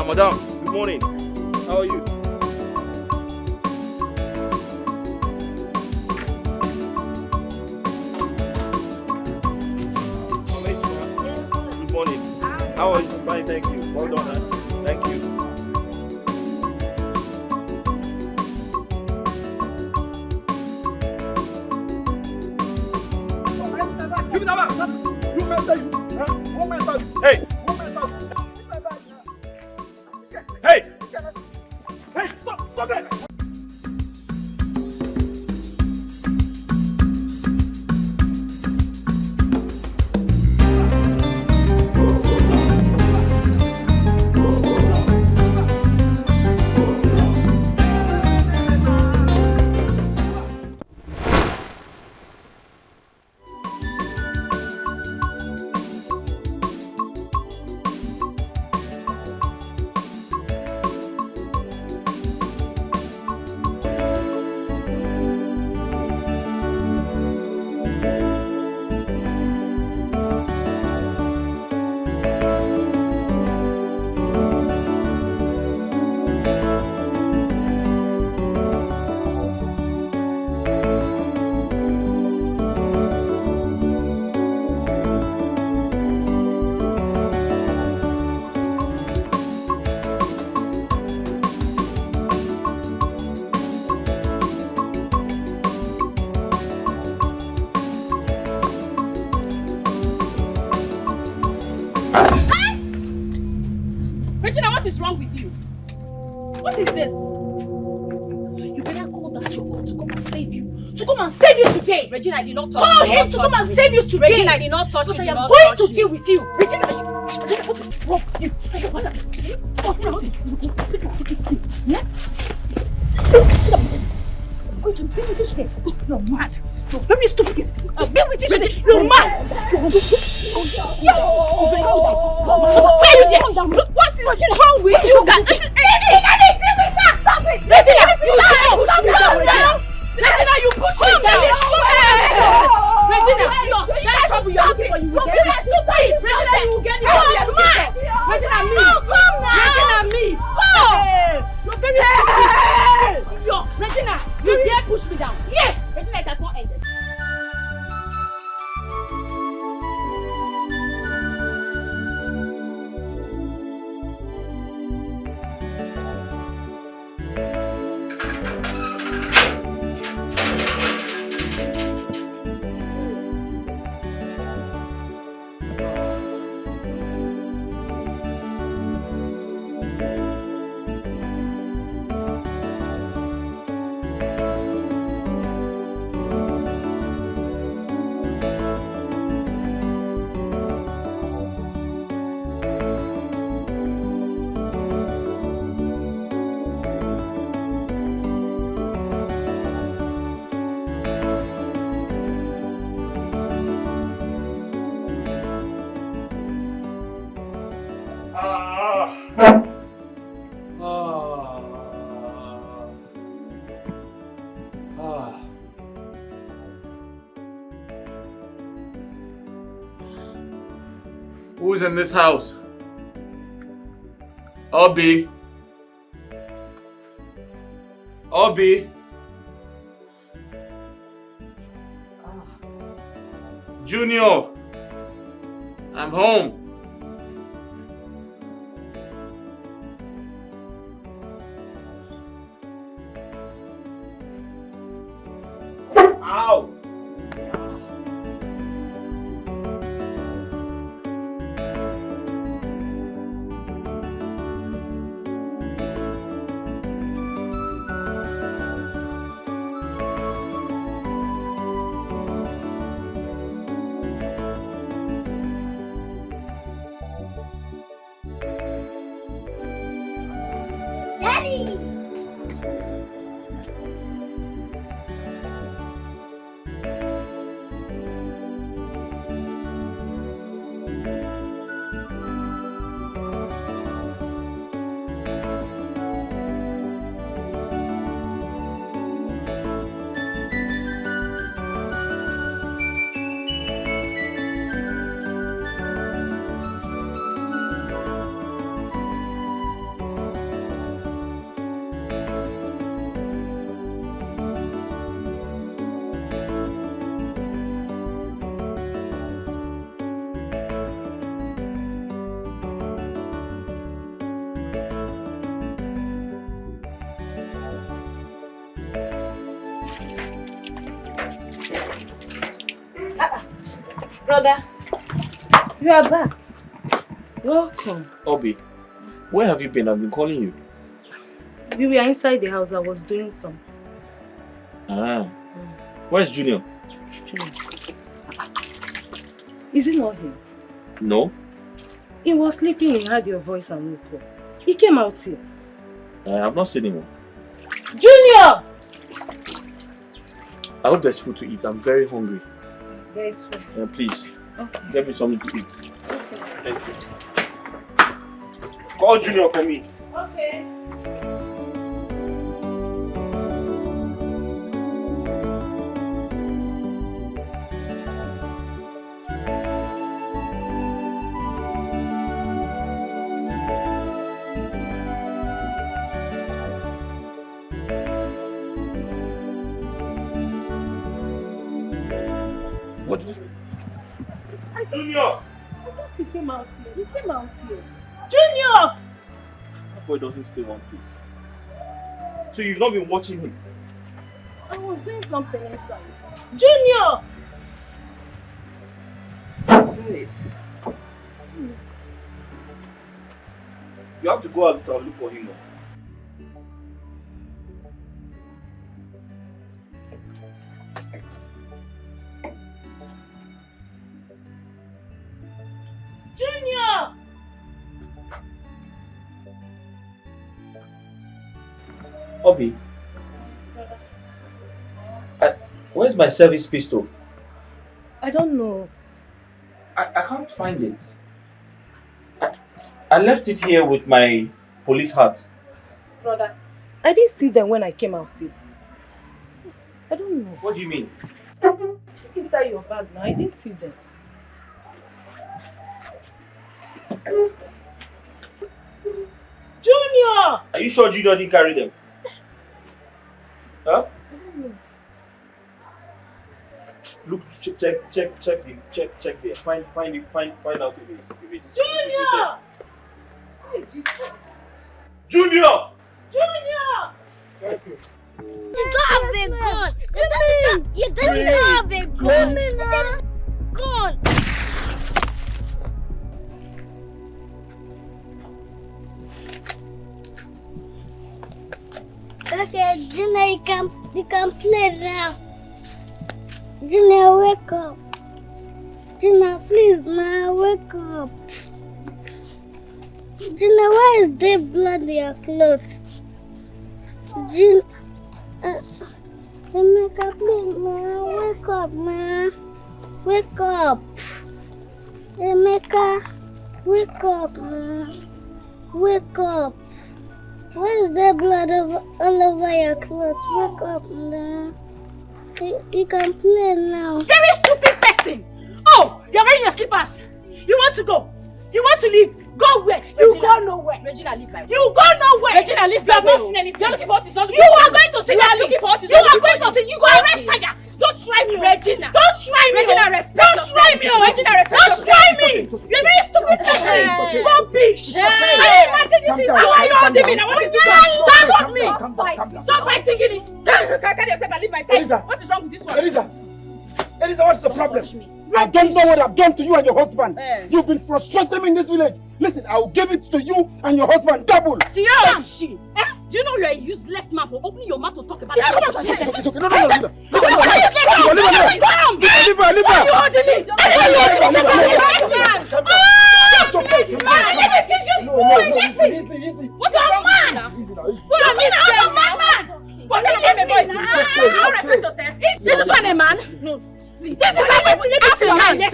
Madam, good morning. How are you? Good morning. How are you? Fine, thank you. Well done, huh? Thank you. Give me that back! You better you! Hey! Hey! Hey! Stop! Stop it! Regina, what is wrong with you? What is this? You better call that your God to come and save you. To come and save you today! Regina, I did not touch you. Call him to come and save you today! Regina, I did not touch you. Because I am going to deal with you! Regina, what is wrong with you? Yeah? I'm going to deal with you today. You're mad. You're very stupid. I'll deal with you today. You're mad. Where are you there? What is wrong with you guys? Stop it! Regina, you push me down! Regina, you push me down! Regina, stop! Stop it! You will get this. Regina, you will get this. Regina, me! Come now! Regina, me! Come! You're very stupid! Regina, you dare push me down? Yes! Regina, it has not ended. Who's in this house? Obi. Obi. Junior. I'm home. Ow. Brother, you are back. Welcome. Obi, where have you been? I've been calling you. We were inside the house. I was doing some. Where's Junior? Junior. Is it not him? No. He was sleeping. He heard your voice and woke up. He came out here. I have not seen him. Junior! I hope there's food to eat. I'm very hungry. There is food. Please, Okay. get me something to eat. Okay. Thank you. Call Junior for me. Okay. What did you... Junior! He came out here. He came out here. Junior! That boy doesn't stay one place. So you've not been watching him? I was doing something inside. Junior! Hey. You have to go out and look for him. Junior! Obi, where's my service pistol? I don't know. I can't find it. I left it here with my police hat. Brother, I didn't see them when I came out here. I don't know. What do you mean? Check inside your bag now. I didn't see them. Junior! Are you sure Junior didn't carry them? Huh? I don't know. Look, check there. Find out if it's Junior! Junior! Junior! You don't have a gun. You don't have a gun. Gun. Okay, Junior, you can play now. Junior, wake up. Junior, please now wake up. Junior, why is there blood in your clothes? Junior, Emeka, please now wake up, man. Wake up. Emeka, wake up, man. Wake up. Why is there blood all over your clothes? Wake up, man. You can play now. Very stupid person! Oh, you're wearing your slippers. You want to go? You want to leave? Go where? You go nowhere. Regina, leave my way. You go nowhere. Regina, leave You have my not way. seen anything. You're looking for what is not looking You for are you. going to see You are that looking for what is You not are looking going for to you. see. You go arrest Saya. Don't try me. Regina. Don't try me. Regina, respect Don't yourself. try me. Regina, respect Don't yourself. try me. You're very stupid person. Rubbish. Can you imagine this is how you holding me now? What is this? Laugh at me. Stop fighting, Ini. Carry yourself and leave my side. Eliza. What is wrong with this one? Eliza, what's the problem? I don't know what I've done to you and your husband. You've been frustrating me in this village. Listen, I will give it to you and your husband double. Damn. Do you know you're a useless man for opening your mouth to talk about that? It's okay. No, leave her. Leave her. You holding me. Please, man. Let me teach you. Listen. Easy. What are you, man? Easy now. What are you, man? What kind of a boy is this? You respect yourself. Is this one a man? No. This is half a man. This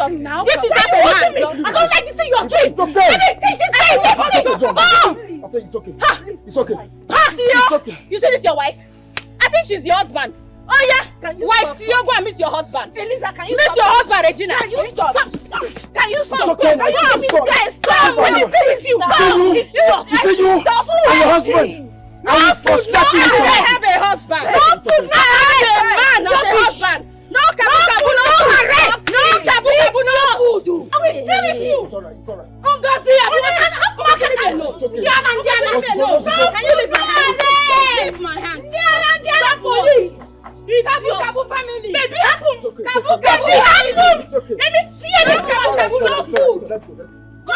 is half a man. I don't like this thing you are doing. It's okay. Let me teach this guy. I say it's okay. It's okay. It's okay. You see this your wife? I think she's your husband. Oh yeah? Wife, Theo, go and meet your husband. Eliza, can you Meet stop? your husband, Regina. Can you stop? Can you stop? okay now. Can you Stop. guys stop? Let me teach you. You see you and your husband. I'm frustrating you. I have a husband. No food, no I have a man, not a husband. No kabu, no arrest. No kabu, no food. I will deal with you. It's alright. Ngozi, how can you alone? It's okay. Leave me alone. Can you leave my hand? Leave my hand. Stop police. It's your Kabu family. baby happen. It's okay. Kabu happen. It's okay. Let me see it. Kabu, no food. Let's go. Go,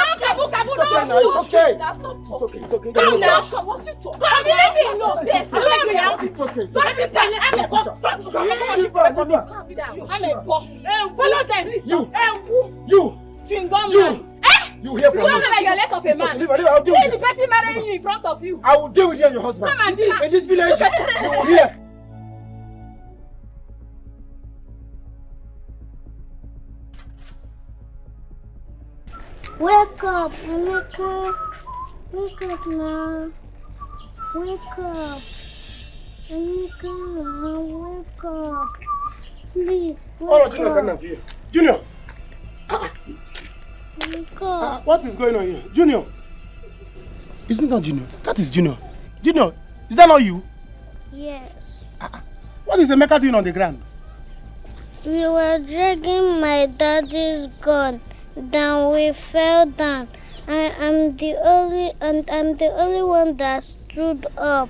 Kabu, no It's okay. That's not It's okay. It's okay. Come now. What's you talking? Come here, no sense. Come here. It's okay. Don't sit there. I'm a boss. Follow them, please. You. Chewing gum man. You hear from You me. look like you're less of a man. Leave. I'll deal See with the you. person marrying you in front of you. I will deal with you and your husband. Come and deal. In this village, you will hear. Wake up, Emeka. Wake up now. Wake up. Emeka, wake up. Please, wake up. Junior. Wake up. What is going on here? Junior. Isn't that Junior? That is Junior. Junior, is that not you? Yes. What is Emeka doing on the ground? We were dragging my daddy's gun. Then we fell down. I'm the only one that stood up.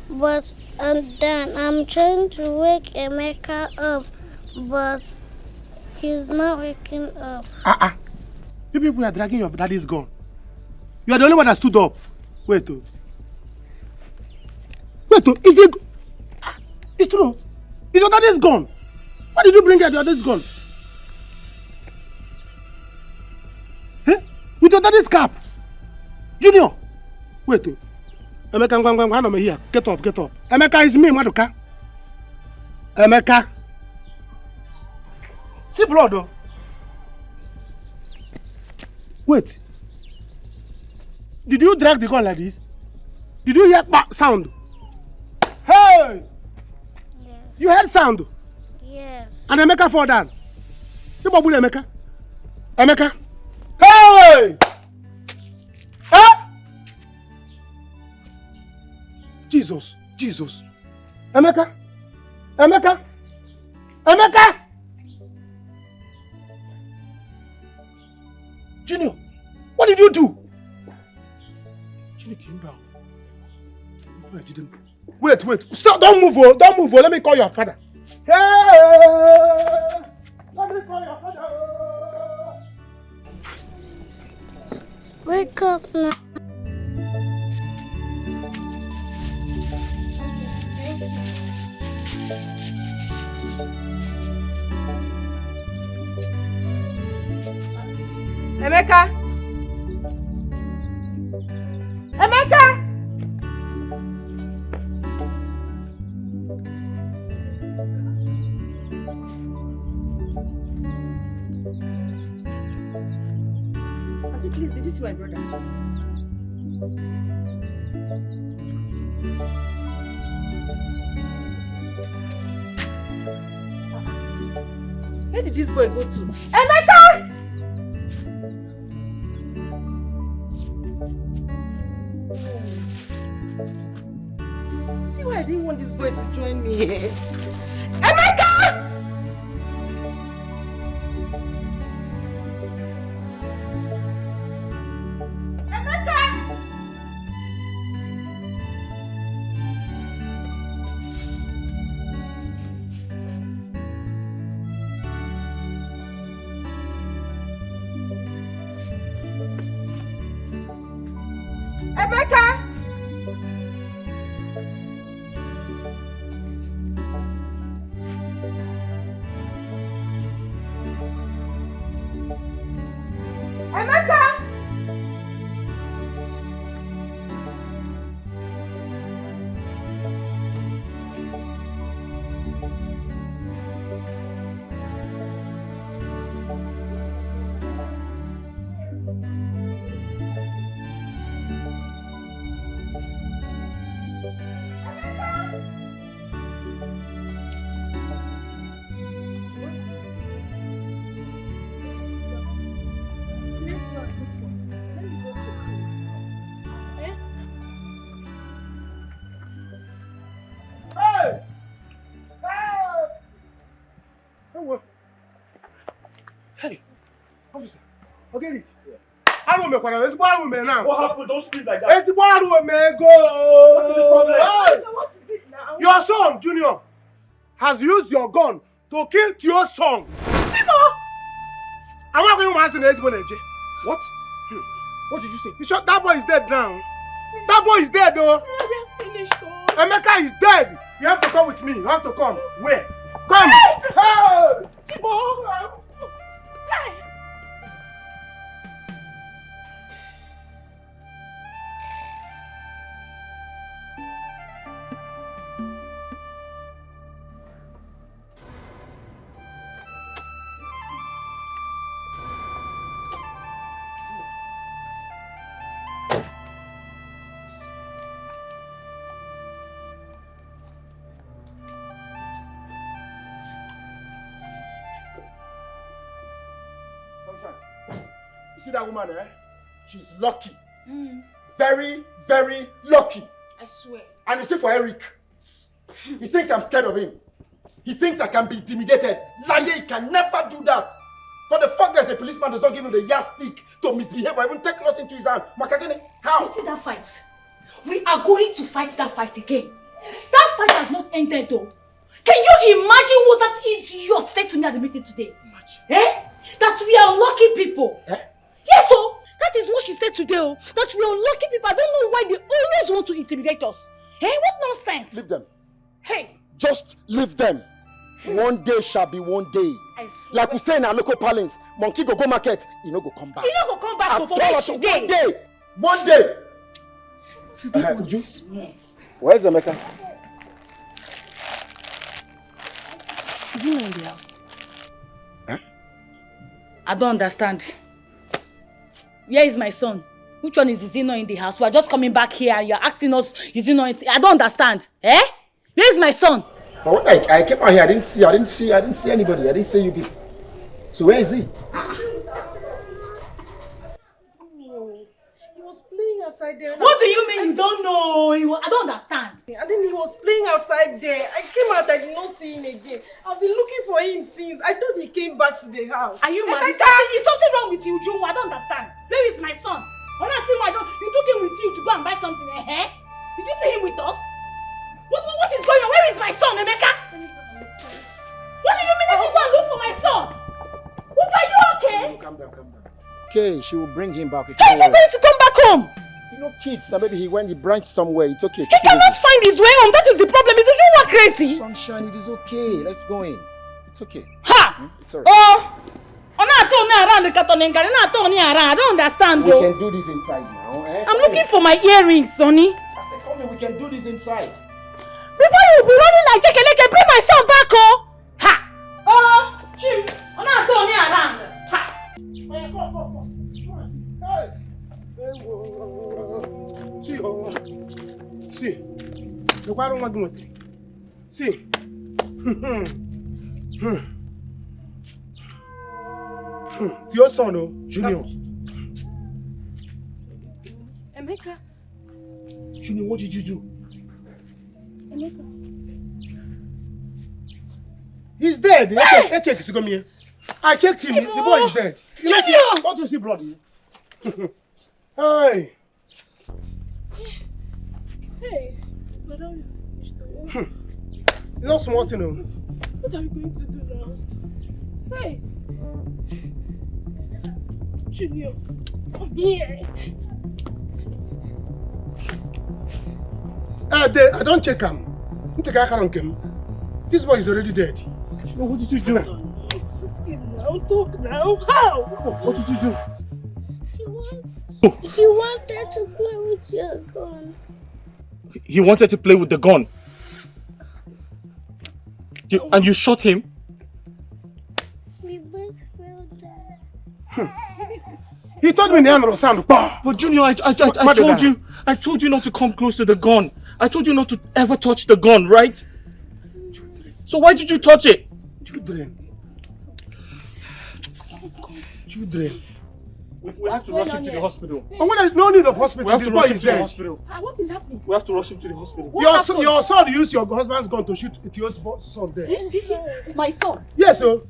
But then I'm trying to wake Emeka up, but he's not waking up. You people are dragging your daddy's gun. You are the only one that stood up. Wait, is it? It's true. Is your daddy's gun? Why did you bring your daddy's gun? With your daddy's cap. Junior. Wait. Emeka, I'm here. Get up. Emeka is me, Maduka. Emeka. See blood though. Wait. Did you drag the gun like this? Did you hear sound? Hey! Yes. You heard sound? Yes. And Emeka fall down. You babu Emeka? Emeka? Hey! Huh? Jesus. Emeka? Junior, what did you do? Junior came down. Before I didn't. Wait. Stop, don't move. Let me call your father. Hey! Let me call your father. Wake up now. Emeka! Auntie, please, did you see my brother? Where did this boy go to? Emeka! See why I didn't want this boy to join me here. Emeka! Hey, officer. Okay. I don't make one. It's one woman now. What happened? Don't scream like that. It's one woman. Go. What is the problem? Hey. What is it now? Your son, Junior, has used your gun to kill your son. Chimo! I'm not going to answer the What? What did you say? You shot that boy is dead now. That boy is dead though. We are finished. Emeka is dead. You have to come with me. You have to come. Where? Come. Hey! Chibo. Hey! You see that woman, eh? She's lucky. Very, very lucky. I swear. And you see for Eric, he thinks I'm scared of him. He thinks I can be intimidated. Liar, he can never do that. For the fact that a policeman does not give him the yardstick to misbehave or even take loss into his hand. Makagene, how? You see that fight? We are going to fight that fight again. That fight has not ended though. Can you imagine what that idiot said to me at the meeting today? Eh? That we are unlucky people. Eh? Yes, so that is what she said today. Oh, that we are unlucky people. I don't know why they always want to intimidate us. Eh? What nonsense? Leave them. Hey. Just leave them. One day shall be one day. Like we say in our local parlance, monkey go market, he no go come back. He no go come back for where she dey. One day. One day. Where's Emeka? Is he not in the house? Huh? I don't understand. Where is my son? Which one is he not in the house? We are just coming back here and you're asking us, is he not in I don't understand. Eh? Where is my son? But when I came out here, I didn't see anybody. I didn't see you people. So where is he? He was playing outside there. What do you mean you don't know? I don't understand. And then he was playing outside there. I came out, I did not see him again. I've been looking for him since. I thought he came back to the house. Are you mad? Is something wrong with you, June? I don't understand. Where is my son? When I see my daughter, you took him with you to go and buy something, eh? Did you see him with us? What is going on? Where is my son, Emeka? What do you mean if you go and look for my son? What, are you okay? Calm down. Okay, she will bring him back. How is he going to come back home? You know kids, now maybe he branched somewhere. It's okay. He cannot find his way home. That is the problem. Is you are crazy? Sunshine, it is okay. Let's go in. It's okay. Ha! It's alright. Oh! I don't understand We though. can do this inside now. Eh? I'm looking for my earrings, Sonny. I said, come in, we can do this inside. Before you be running like Jekeleke, bring my son back, oh! Ha! Oh! Chim! I'm not turning around. Ha! See. The why don't want to do it? See. Your son, oh, Junior. Emeka. Junior, what did you do? Emeka. He's dead. Hey! Check his here. I checked him. The boy is dead. Junior! What do you see blood? Hey. Hey. Madam, It's not small thing, oh. what are we going to do now? Hey. Junior, come here. I don't check him. This boy is already dead. What did you do? Ask him now. Talk now. How? What did you do? He wanted to play with your gun. He wanted to play with the gun. And you shot him? We both fell down. He told me the hand was sound. But Junior, I told you not to come close to the gun. I told you not to ever touch the gun, right? So why did you touch it? Children. We have to rush him to the hospital. Oh, when there's no need of hospital, We have this to boy rush him is to the dead. hospital. What is happening? We have to rush him to the hospital. Your son used your husband's gun to shoot your son there. My son. Yes, sir.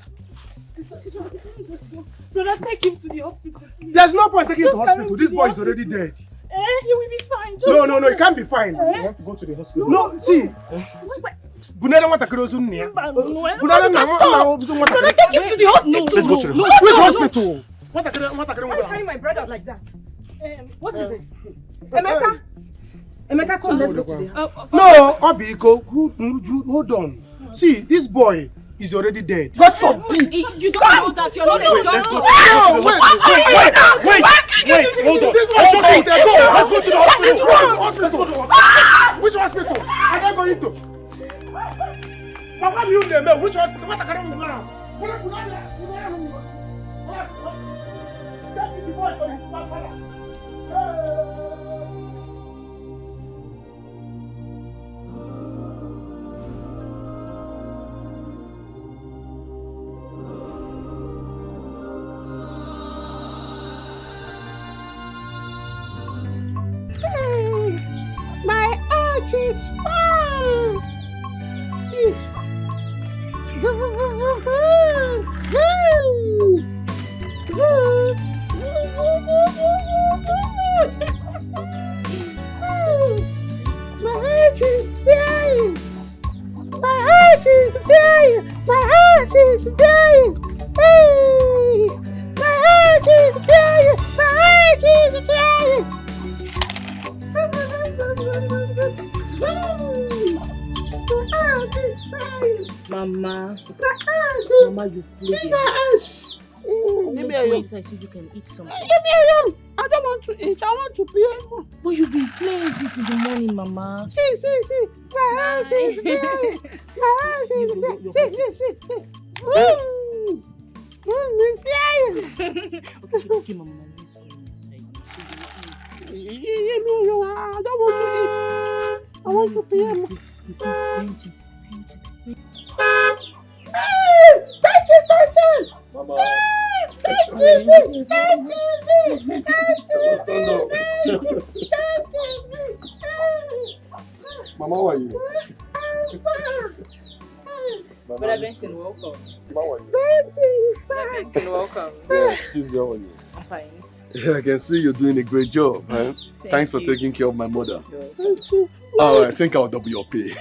Brother, take him to the hospital. There's no point taking him to Just carry hospital. him to This the boy is already hospital. dead. He will be fine. No, it can't be fine. We have to go to the hospital. No, see. Bunana, what a close on near. Bunana, take him to the hospital. Let's go to the hospital. Which hospital? What a carry my brother like that. What is it? Emeka? Emeka, come, let's go to the house. No, Obiko, hold on. See, this boy is already dead. God forbid. You don't know that you're not a doctor. Let's go. Wait, hold on. This one shot me. Let's go to the hospital. Which hospital? Am I going to? Papa, you name which hospital? What a carry on now? My arch is fine. See. My arch is fine. My arch is fine. My arch is fine. Hey. My arch is fine. My arch is fine. Mama, Mama, you've played Give me a young. So you can eat something. Give me a young. I don't want to eat. I want to play. But you've been playing since in the morning, Mama. See. My house is flying. My house is flying. See. It's flying. Okay, Mama, let's go inside. I don't want to eat. I want to play. Listen, Mama. Mama, how are you? Brother Benson, welcome. Mama, how are you? Brother Benson, welcome. Yeah, she's how are you? I'm fine. Yeah, I can see you're doing a great job, man. Thanks for taking care of my mother. Thank you. Oh, I think I'll double your pay.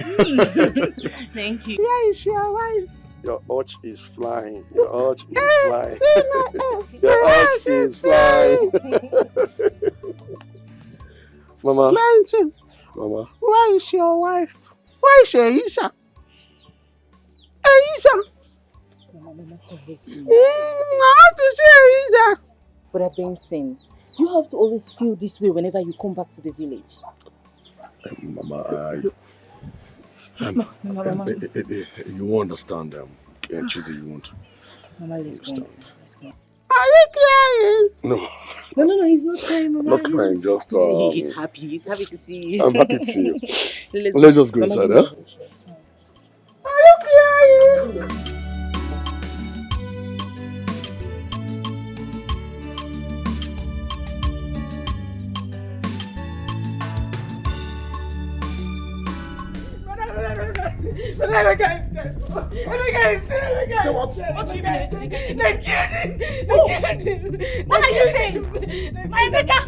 Thank you. Where is your wife? Your arch is flying. Your arch is flying. Your arch is flying. Mama. Mountain. Mama. Where is your wife? Where is Aisha? Aisha. Mama, please. I want to see Aisha. Brother Benson, do you have to always feel this way whenever you come back to the village? Mama, Mama. you won't understand. Cheesy, you won't. Mama, let's go. Let's go. Are you crying? No. No, he's not crying, Mama. Not crying, just He's happy. He's happy to see you. I'm happy to see you. Let's just go inside, huh? Are you crying? Emeka is dead. Say what? What do you mean? They killed him. What are you saying? My Emeka!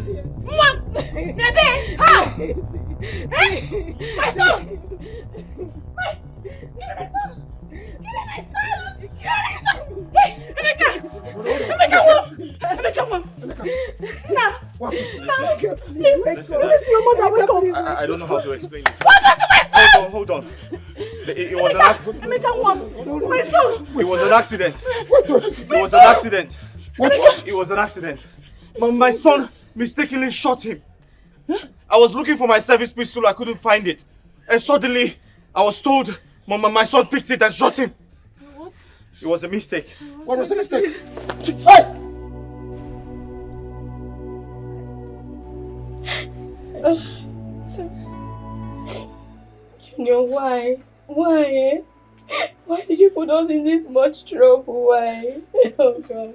Mom! Bebe! Ah! My son! Give me my son! Emeka! I don't know how to explain it. Hold on. It was an accident. It was an accident. What? It was an accident. My son mistakenly shot him. I was looking for my service pistol. I couldn't find it. And suddenly, I was told my son picked it and shot him. What? It was a mistake. What was the mistake? Hey! Junior, why? Why? Why did you put us in this much trouble? Why? Oh God.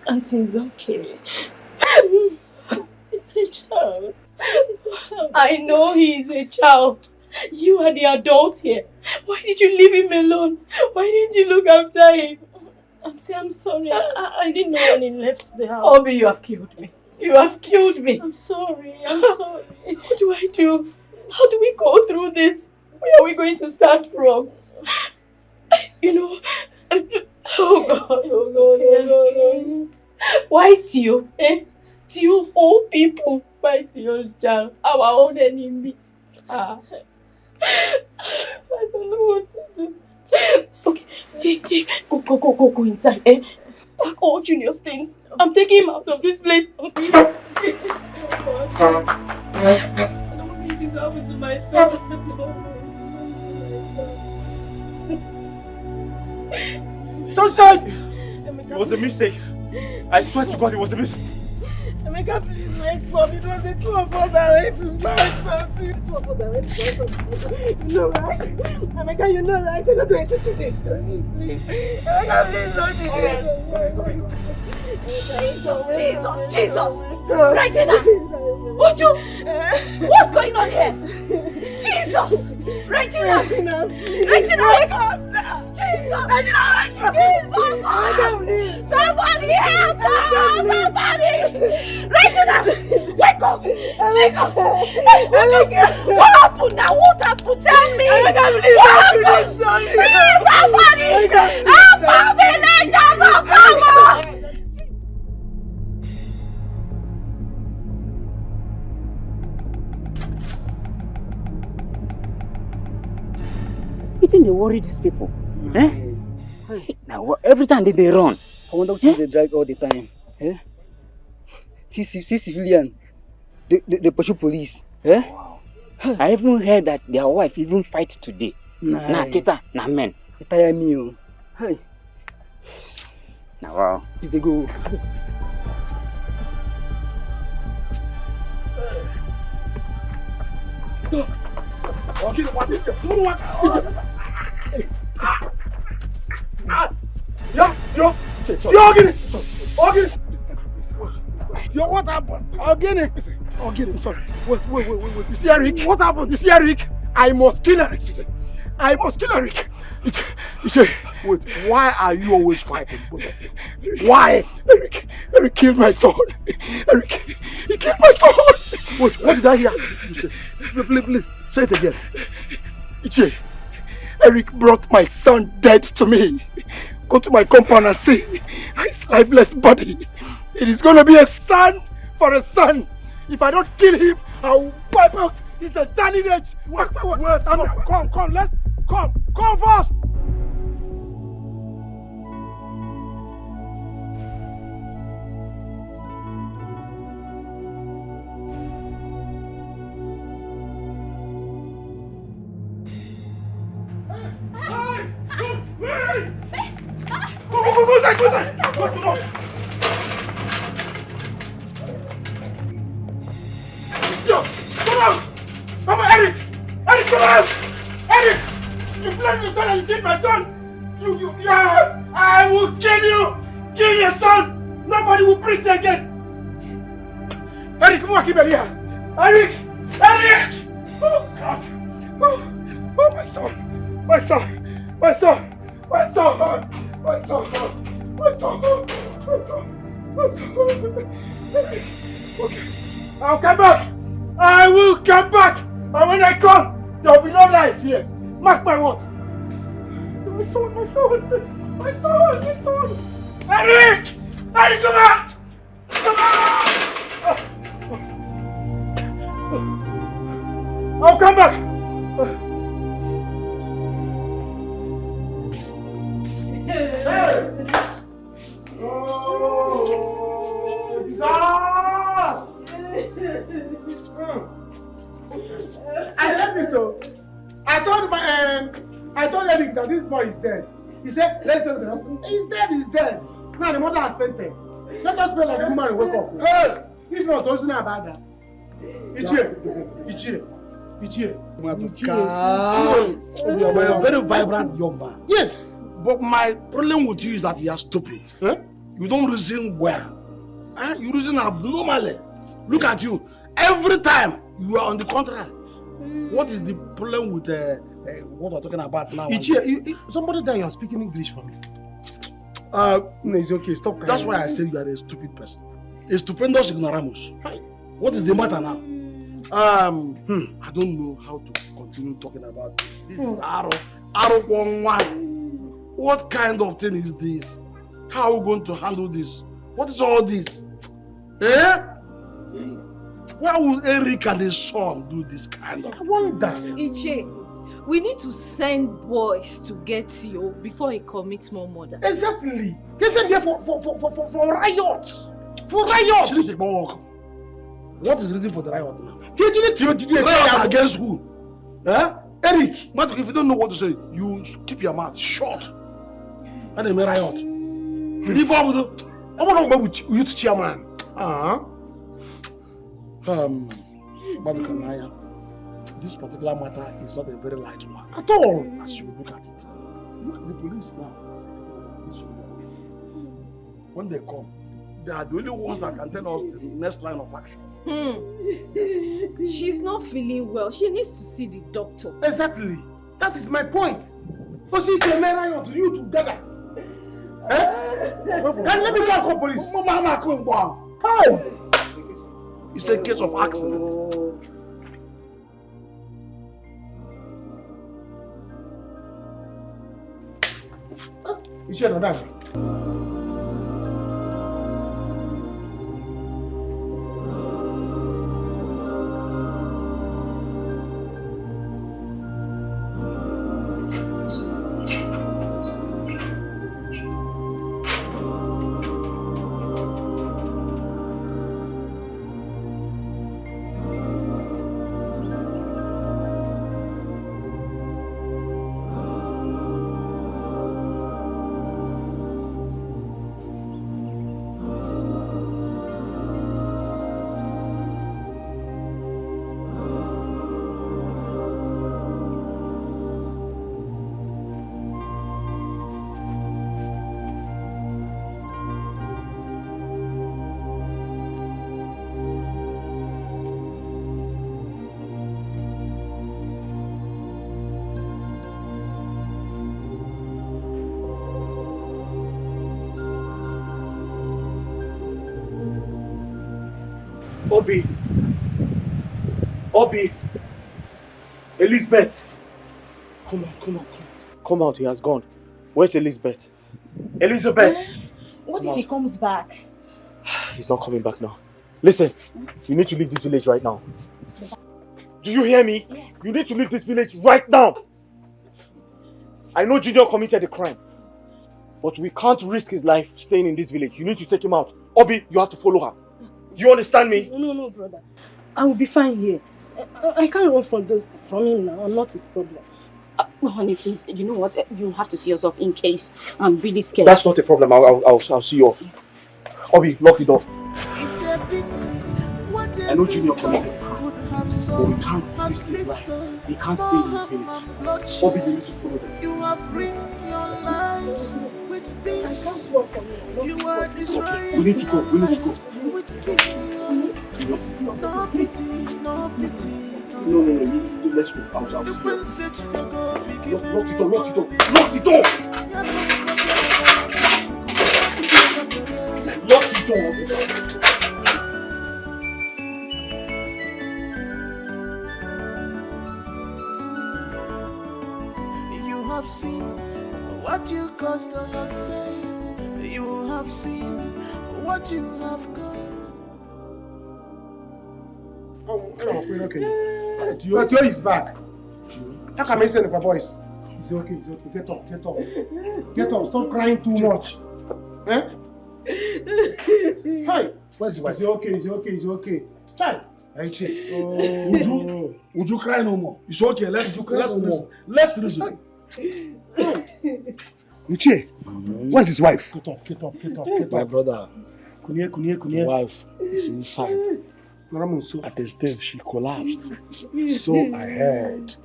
Auntie, it's okay. It's a child. It's a child. I know he is a child. You are the adult here. Why did you leave him alone? Why didn't you look after him? Auntie, I'm sorry. I didn't know when he left the house. Obi, you have killed me. You have killed me. I'm sorry. I'm sorry. What do I do? How do we go through this? Where are we going to start from? You know, oh God. Why Tio? Tio of all people. Why Tio's child? Our own enemy. I don't know what to do. Okay, go inside. Pack all Junior's things. I'm taking him out of this place. I don't want anything to happen to myself. Sunshine! It was a mistake. I swear to God, it was a mistake. Emeka, please wake up. It was the two of us that went to buy something. The two of us that went to buy something. You know, right? Emeka, you know, right? You're not going to do this to me, please. Emeka, please don't do this. Jesus! Regina! Uju! What's going on here? Jesus! Regina! Regina, wake up! Jesus! Regina, wake up! Jesus! Somebody help us! Somebody! Regina! Wake up! Jesus! Uju! What happened now? What happened? Tell me! What happened? Please, somebody! Help our villagers! Oh, come on! You think they worry these people? Now, every time they run. I wonder what they drag all the time. See civilian, they pursue police. Wow. I even heard that their wife even fight today. Nah, kita, nah men. It tire me. Hey. Now, wow. Please they go. What happened? Again, I'm sorry. Wait. You see Eric? What happened? You see Eric? I must kill Eric today. I must kill Eric. Wait, why are you always fighting? Why? Eric killed my son. Eric, he killed my son. Wait, what did I hear? Please, say it again. Ichie, Eric brought my son dead to me. Go to my compound and see his lifeless body. It is going to be a son for a son. If I don't kill him, I'll wipe out his entire lineage. Wait, come, let's come first. Go. Come on, Eric! Eric, come on! Eric! You blame your son and you killed my son! I will kill you! Kill your son! Nobody will preach again! Eric, come on, keep here! Eric! Oh, God! Oh, my son! Okay, I'll come back! I will come back! And when I come, there will be no life here. Mark my word. My son! Eric, come back! I'll come back! Hey! Oh, disaster! I said it though. I told Eric that this boy is dead. He said, let's go to the hospital. He's dead. Now the mother has fainted. Let us pray like the woman will wake up. Hey! If not, don't say about that. Ichie. You are a very vibrant young man. Yes, but my problem with you is that you are stupid. You don't reason well. You reason abnormally. Look at you. Every time you are on the contrary. What is the problem with what we're talking about now? Somebody that you are speaking English for me. No, it's okay. Stop crying. That's why I say you are a stupid person. A stupendous ignoramus. What is the matter now? I don't know how to continue talking about this. This is Aro 111. What kind of thing is this? How are we going to handle this? What is all this? Eh? Why would Eric and his son do this kind of? I wonder. Iche, we need to send boys to get you before he commits more murder. Exactly. They sent here for riots. For riots. What is the reason for the riot now? Riot against who? Eh? Eric, if you don't know what to say, you keep your mouth shut. And they may riot. If I would go with youth chairman. Madukanaya, this particular matter is not a very light one at all, as you look at it. Look at the police now. When they come, they are the only ones that can tell us the next line of action. She's not feeling well. She needs to see the doctor. Exactly. That is my point. But see, they may riot to you together. Can let me go and call police? How? It's a case of accident. You should know that. Obi, Elizabeth, come on. Come out, he has gone. Where's Elizabeth? Elizabeth! What if he comes back? He's not coming back now. Listen, you need to leave this village right now. Do you hear me? Yes. You need to leave this village right now. I know Junior committed a crime, but we can't risk his life staying in this village. You need to take him out. Obi, you have to follow her. Do you understand me? No, brother. I will be fine here. I can't run from him now. I'm not his problem. Honey, please, you know what? You have to see yourself in case I'm really scared. That's not a problem. I'll see you off. Yes. Obi, lock the door. I know Junior committed a crime, but we can't risk his life. He can't stay in this village. Obi, you need to follow them. You have ruined your lives with this. You are destroying. We need to go. With this. No pity. No. Let's go. I'll see you. Lock the door. Lock the door. You have seen what you caused on yourself. You have seen what you have caused. Okay. Tio is back. How come I send the boys? It's okay. Get up. Stop crying too much. Eh? Hi. Where's the wife? It's okay. Child. Would you cry no more? It's okay. Let's reason. Uche, where's his wife? Get up. My brother. Kunye. Wife is inside. At the stage, she collapsed. So I heard.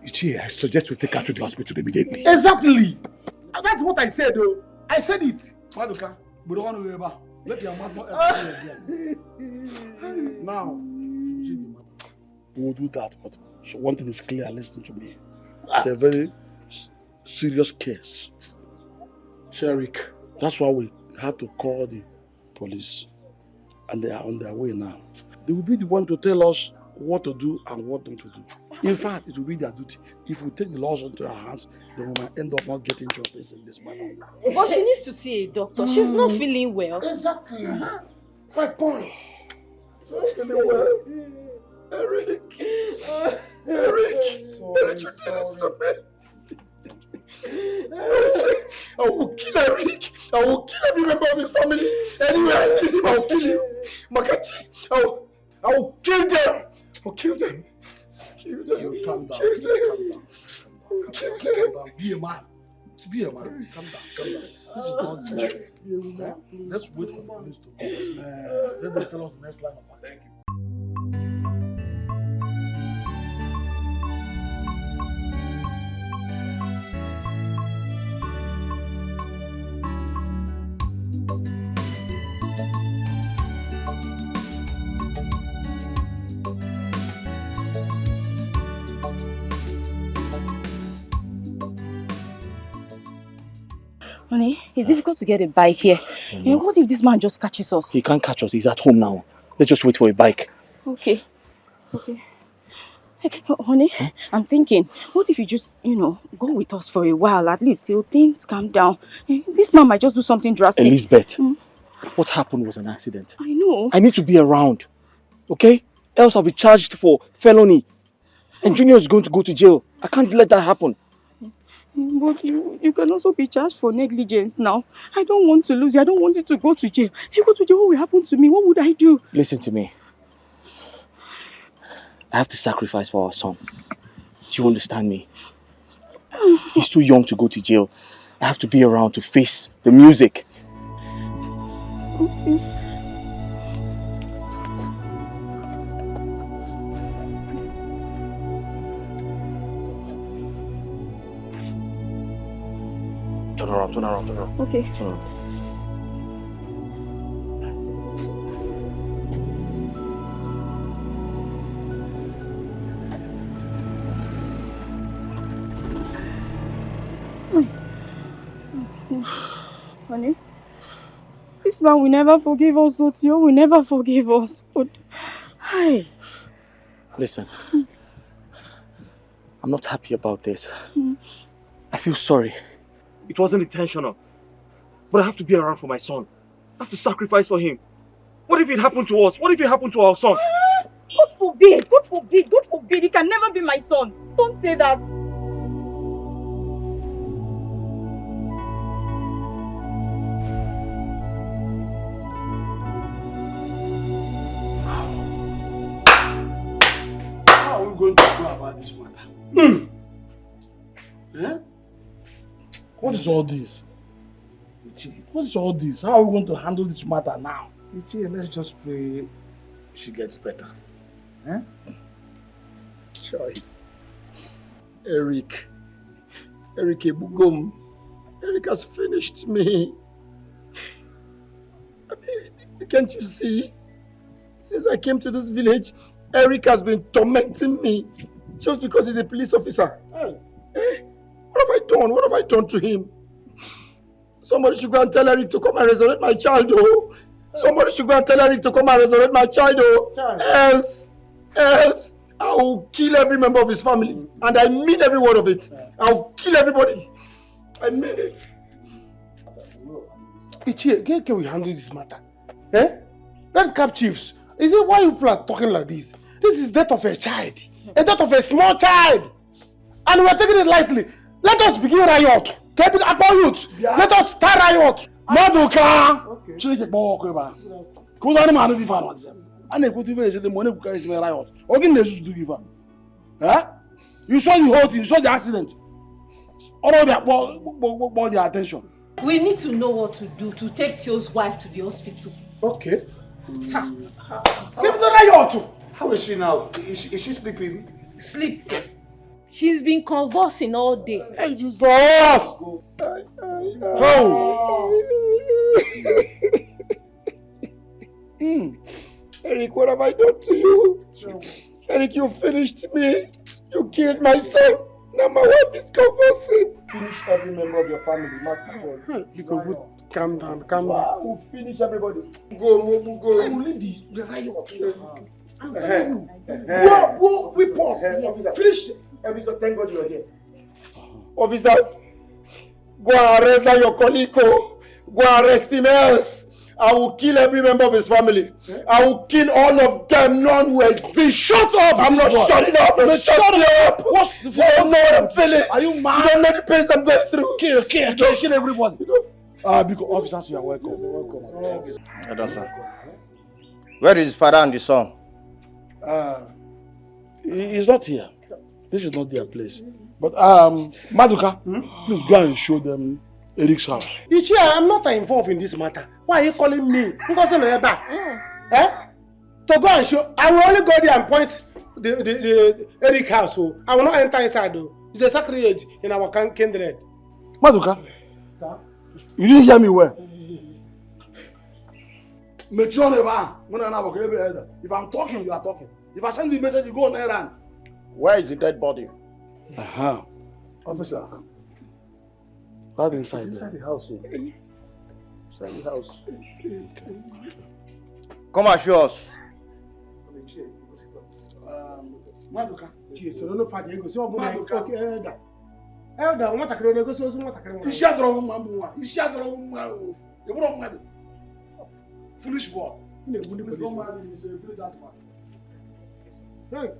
Uche, I suggest we take her to the hospital immediately. Exactly. That's what I said, though. I said it. Maduka, we don't want to go back. Let your mouth not ever again. Now, we will do that, but so one thing is clear. Listen to me. It's a very serious case. Sherik. That's why we had to call the police, and they are on their way now. They will be the one to tell us what to do and what not to do. In fact, it will be their duty. If we take the laws into our hands, the woman end up not getting justice in this matter. But she needs to see a doctor. She's not feeling well. Exactly. My point. Not feeling well. Eric, you did this to me. I will kill Eric. I will kill every member of his family. Anywhere I see him, I will kill him. Makachi, I will kill them. I'll kill them. Kill them. Calm down. Kill them. Kill them. Be a man. Be a man. Calm down. Calm down. This is not good. Let's wait for the police to come. Let them tell us the next line of action. Honey, it's difficult to get a bike here. What if this man just catches us? He can't catch us. He's at home now. Let's just wait for a bike. Okay. Hey, honey, I'm thinking, what if you just, go with us for a while, at least till things calm down. This man might just do something drastic. Elizabeth, what happened was an accident. I know. I need to be around, okay? Else I'll be charged for felony. And Junior is going to go to jail. I can't let that happen. But you can also be charged for negligence now. I don't want to lose you. I don't want you to go to jail. If you go to jail, what will happen to me? What would I do? Listen to me. I have to sacrifice for our son. Do you understand me? He's too young to go to jail. I have to be around to face the music. Okay. Turn around. Okay. Turn around. Honey, this man will never forgive us, Otio will never forgive us. But, hi. Listen, I'm not happy about this. I feel sorry. It wasn't intentional. But I have to be around for my son. I have to sacrifice for him. What if it happened to us? What if it happened to our son? God forbid! God forbid! God forbid! He can never be my son. Don't say that. How are we going to go about this matter? Yeah? What is all this? What is all this? How are we going to handle this matter now? Let's just pray she gets better. Eh? Sure. Eric Ebugom. Eric has finished me. I mean, can't you see? Since I came to this village, Eric has been tormenting me just because he's a police officer. Hey. What have I done? What have I done to him? Somebody should go and tell Eric to come and resurrect my child, oh. Somebody should go and tell Eric to come and resurrect my child, oh. Else, I will kill every member of his family. And I mean every word of it. I will kill everybody. I mean it. Ichie, can we handle this matter? Eh? Red Cap Chiefs, is it why you people are talking like this? This is death of a child. A death of a small child. And we are taking it lightly. Let us begin riot. Keep it about youth. Let us start riot. Maduka. Chile bo kweba. Ko do ma no di fa no se. Ana ko ti village the money ku kai riot. Ogin na just do give am. Eh? You saw the whole thing, you saw the accident. All of that bought their attention. We need to know what to do to take Tio's wife to the hospital. Okay. Keep the riot. How is she now? Is she sleeping? Sleep. She's been convulsing all day. Hey, Jesus! Oh! Eric, what have I done to you? Eric, you finished me. You killed my son. Now my wife is convulsing. Finish every member of your family. Because calm down. I will finish everybody. Go. I will lead the riot. I'm telling you. Go report. Finish. Officer, thank God you are here. Officers, go and arrest that your colleague. Go and arrest him else. I will kill every member of his family. I will kill all of them. None will exist. Shut up! I'm not shutting up. Shut up! What's the you don't know what I'm feeling. Are you mad? You don't know the pains I'm going through. Kill everybody. Because officers, you are welcome. Edasa. Where is his father and the son? He's not here. This is not their place. But Maduka, please go and show them Eric's house. Ichie, I'm not involved in this matter. Why are you calling me? To go and show. I will only go there and point the Eric house. So I will not enter inside though. It's a sacrilege in our kindred. Maduka, you didn't hear me well. If I'm talking, you are talking. If I send you a message, you go on errand. Where is the dead body? Officer. Right inside. It's inside the house. Inside the house. Come and show us. Maduka. Elder, what can you go so what He shot wrong man. He shot wrong man. The wrong man. Foolish boy. Hey.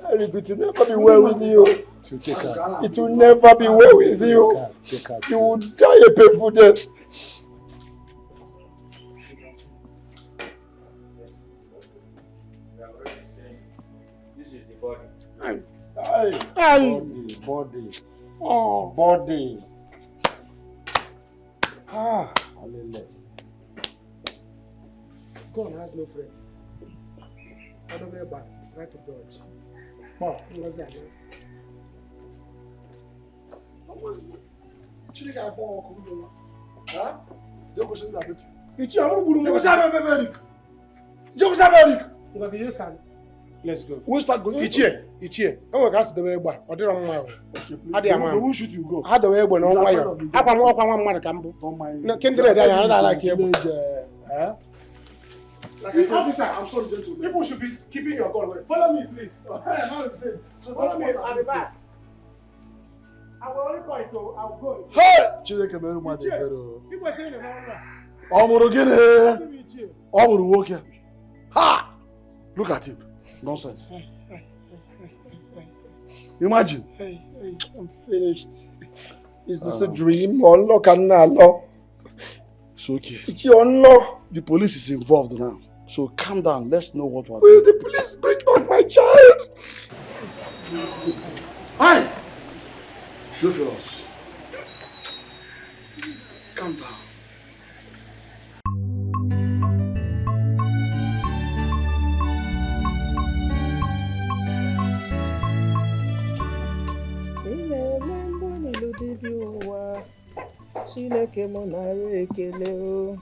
I repeat, it will never be well with you. It will never be well with you. You will die a painful death. This is the body. Body. Oh, body. Hallelujah. God has no friend. I don't know about right to dodge. Oh, what's that? Let's go. We'll start going. Ichie. I'm going to ask the way back. Or did I want to Who should you go? How the way when on wire? Up and walk on one campo. No, kindred, I like him. Like officer, I'm sorry, gentlemen. People should be keeping your gun. Follow me, please. Follow me at the back. I will only point to. I will go. Hey! Children, people are saying the wrong. Ha! Look at him. Nonsense. Imagine. I'm finished. Is this a dream or luck and law? It's okay. It's your law. The police is involved now. So calm down. Let's know what we're doing. Will the police bring back my child? Hi! Theophilus. Calm down. Chineke mo nara ekele o.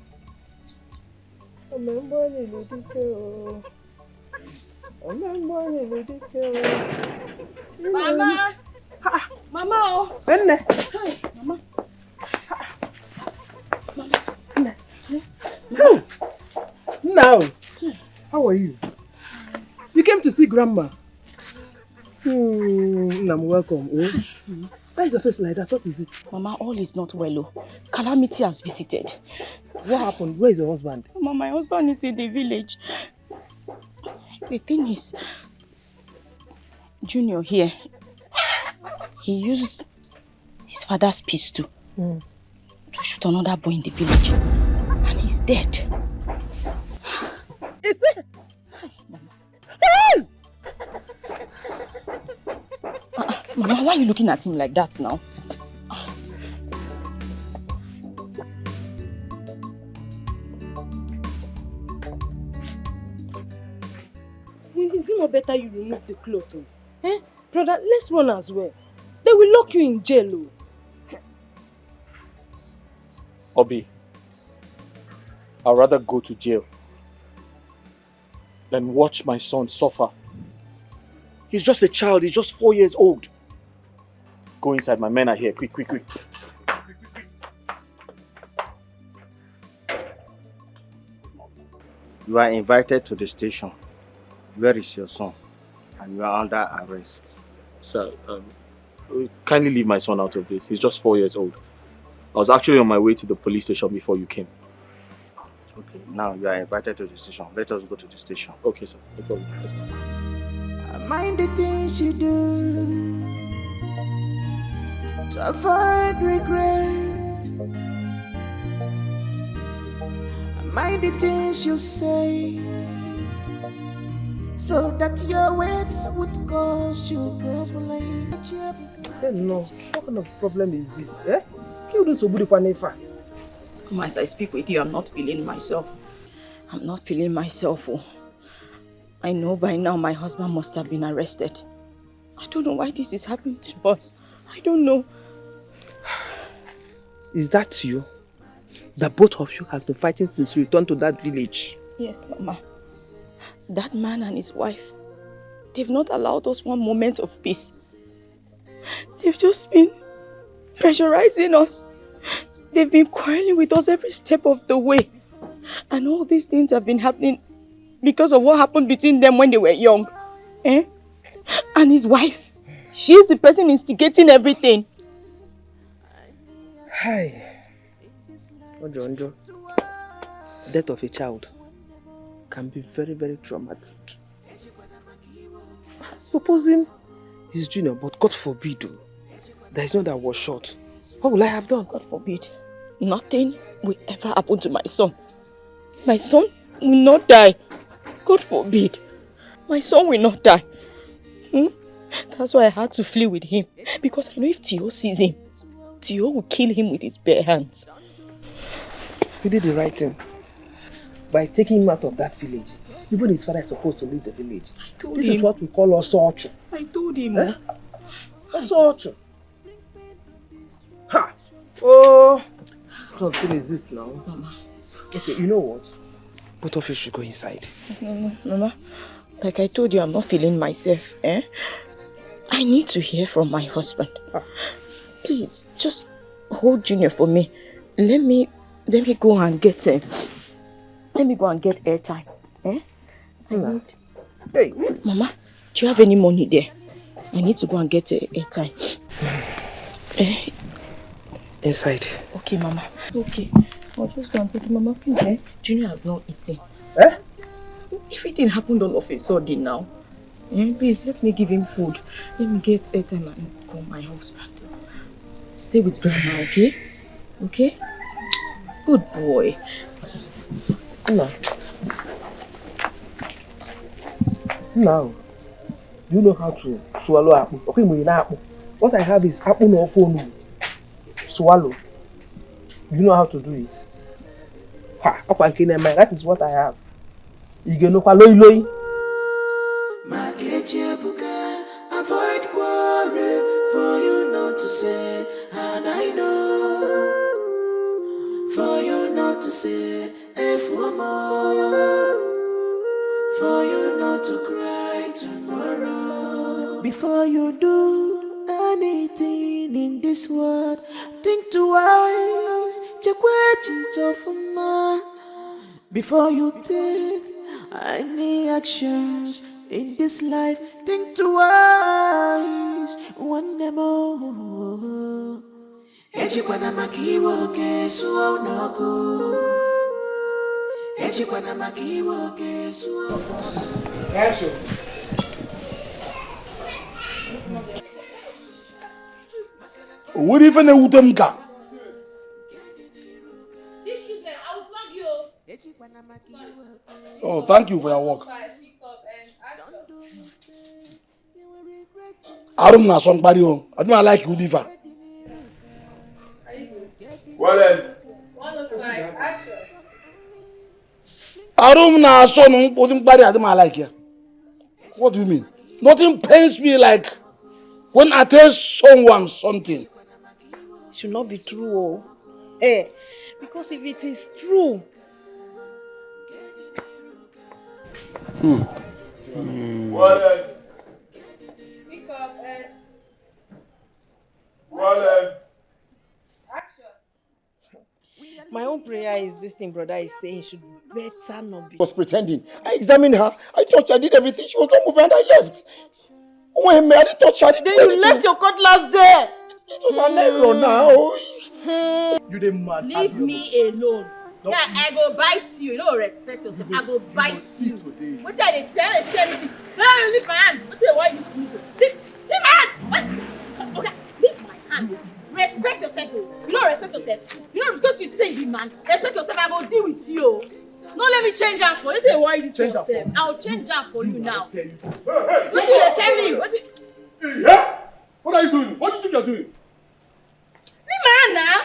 Omembo ni ludike o. Omembo ni ludike o. Mama! Mama o! Nne! Hi, Mama. Mama. Now, how are you? You came to see Grandma. I'm welcome. Why is your face like that? What is it? Mama, all is not well. Oh. Calamity has visited. What happened? Where is your husband? Mama, my husband is in the village. The thing is, Junior here, he used his father's pistol to shoot another boy in the village. And he's dead. Is it? Mama, why are you looking at him like that now? Is it not better you remove the cloth? Eh? Brother, let's run as well. They will lock you in jail. Obi, I'd rather go to jail than watch my son suffer. He's just a child, he's just 4 years old. Go inside. My men are here. Quick, quick, quick. You are invited to the station. Where is your son? And you are under arrest. Sir, kindly leave my son out of this. He's just 4 years old. I was actually on my way to the police station before you came. Okay, now you are invited to the station. Let us go to the station. Okay, sir. No problem. Let's go. Mind the things you do to avoid regret. Mind the things you say so that your words would cause you problem. Hey, no, what kind of problem is this? Eh? Kill this Obudi Kwanefa. Come, as I speak with you, I'm not feeling myself. I'm not feeling myself. Oh. I know by now my husband must have been arrested. I don't know why this is happening to us. I don't know. Is that you? The both of you has been fighting since you returned to that village? Yes, Mama. That man and his wife, they've not allowed us one moment of peace. They've just been pressurizing us. They've been quarreling with us every step of the way. And all these things have been happening because of what happened between them when they were young. Eh? And his wife, she's the person instigating everything. Hi. Ojo, death of a child can be very, very traumatic. Supposing he's junior, but God forbid, there is no that was shot. What will I have done? God forbid. Nothing will ever happen to my son. My son will not die. God forbid. My son will not die. That's why I had to flee with him. Because I know if Tio sees him, Tio will kill him with his bare hands. You did the right thing. By taking him out of that village. Even his father is supposed to leave the village. I told this him. Is what we call Osochu. I told him. Eh? Osochu. Ha! Oh! What kind is this now? Mama. Okay, you know what? Both of you should go inside. Mama, like I told you, I'm not feeling myself. Eh? I need to hear from my husband. Please, just hold Junior for me. Let me go and get airtime. Eh? Hey, Mama, do you have any money there? I need to go and get airtime. Inside. Okay, Mama. Okay. I'll just go and take it, Mama. Please, eh? Junior has not eaten. Eh? Everything happened all of a sudden now. Please, help me give him food. Let me get airtime and call my husband. Stay with Grandma, okay? Okay? Good boy. No. Now, you know how to swallow apple. Okay, what I have is apple no phone. Swallow. You know how to do it. That is what I have. You can know loy. Avoid quarrel for you not to say, and I know for you not to say if one more, for you not to cry tomorrow. Before you do anything in this world, think twice. Check what you do for me before you take any actions in this life. Think twice. One more. Ejikwana makiwo kesu onoko. Ejikwana makiwo kesu onoko. Action. What even a Utemka? Oh, thank you for your work. Arum na somebody on. I don't like you, Diva. Well then. Arum na son somebody I don't like you. What do you mean? Nothing pains me like when I tell someone something. It should not be true, oh. Eh? Because if it is true. Well then. My own prayer is this thing brother is saying he should better not be. Was pretending. I examined her. I touched her. I did everything. She was not moving and I left. Oh, I didn't touch her. Then you left your cutlass there. It was an error now. You didn't mad. Leave me alone. Yeah, I go bite you. You don't respect yourself. I go bite you. What are they saying? They say anything. No, leave my hand. What are you doing? Leave my hand. What? Okay, leave my hand. Respect yourself. You don't respect yourself. You don't because you say you man. Respect yourself. I will deal with you. Don't let me change her for you. Don't worry this yourself. I'll change her for you now. What do you tell me? Yeah? What are you doing? What do you think you're doing? Leave my hand now.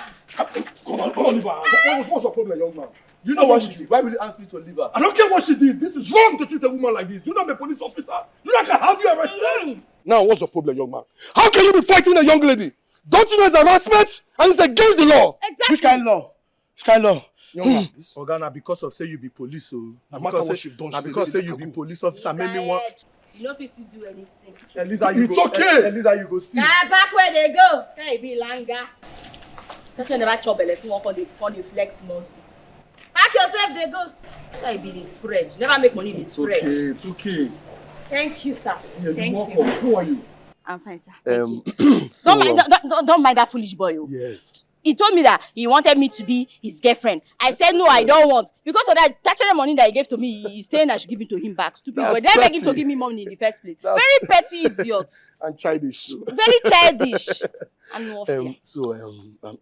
Come on, leave her. What's your problem, young man? You know what she did? Why will you ask me to leave her? I don't care what she did. This is wrong to treat a woman like this. You know I'm a police officer. You know I can have you arrested. Now, what's your problem, young man? How can you be fighting a young lady? Don't you know it's harassment? And it's against the law. Exactly. Which kind of law? Which kind of law? Young man, Organa, because of say you be police, so because say you be police officer, made me want. You don't fit to do anything. Elisa, you It's go. okay. Elisa, you go see. Back where they go. Say it be langa. That's why never chop if you walk on the flex muscle. Pack yourself, they go. Say it be the spread. Never make money the spread. It's okay. Thank you, sir. Yeah, Thank welcome. you. Who are you? I'm fine, sir. Thank you. So, Don't mind that foolish boy. yes. He told me that he wanted me to be his girlfriend. I said no, I don't want. Because of that touching money that he gave to me, he's saying I should give it to him back. Stupid boy. Did I beg him to give me money in the first place? Very petty idiot. And childish too. Very childish. And warfare.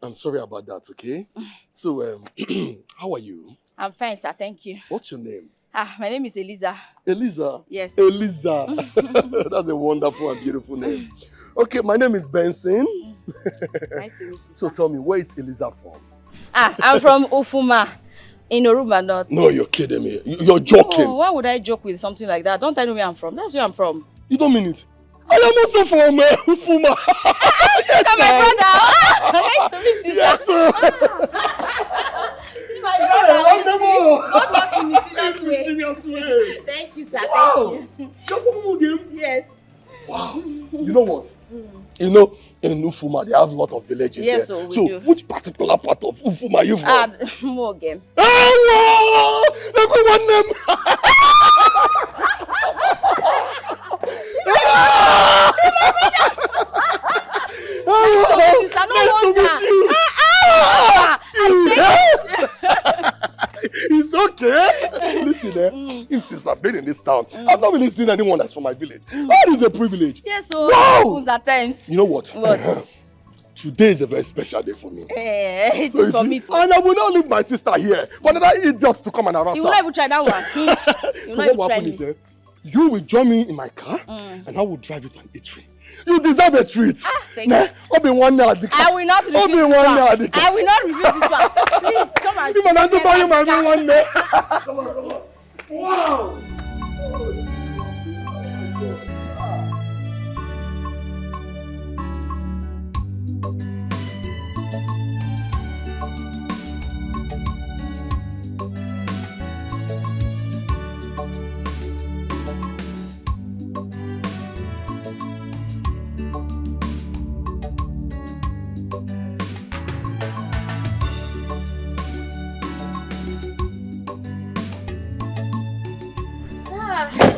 I'm sorry about that, okay? So, how are you? I'm fine, sir. Thank you. What's your name? My name is Eliza. Eliza? Yes. Eliza. That's a wonderful and beautiful name. Okay, my name is Benson. Nice to meet you, So sir. tell me, where is Eliza from? I'm from Ufuma in Oruba North. No, you're kidding me. You're joking. Oh, why would I joke with something like that? Don't tell me where I'm from. That's where I'm from. You don't mean it. I am also from Ufuma. Yes, my brother. Nice to meet you, Yes, sir. sir. See my brother. Wonderful. God works in mysterious way. Thank you, sir. Wow. Thank you. You're from Umugim? Yes. Wow. You know what? You know, in Ufuma, they have a lot of villages Yes, there. so we do. Which particular part of Ufuma are you from? More game. Hello! Everyone name! Sister, no wonder. It's okay. Listen, since I've been in this town, I've not really seen anyone that's from my village. That is a privilege. Yes, so Wow! at times. You know what? What? Today is a very special day for me. It So you is for see, me too. and I will not leave my sister here for another idiot to come and harass You her. will not even try that one. You So will not what even will try happen is, me. you will join me in my car, and I will drive you to an eatery. You deserve a treat. Thank you. Obi one now, I will not refuse Obi this one one. now, I will not refuse this one. Please, come and Even I do buy you my one day. Come on. Wow.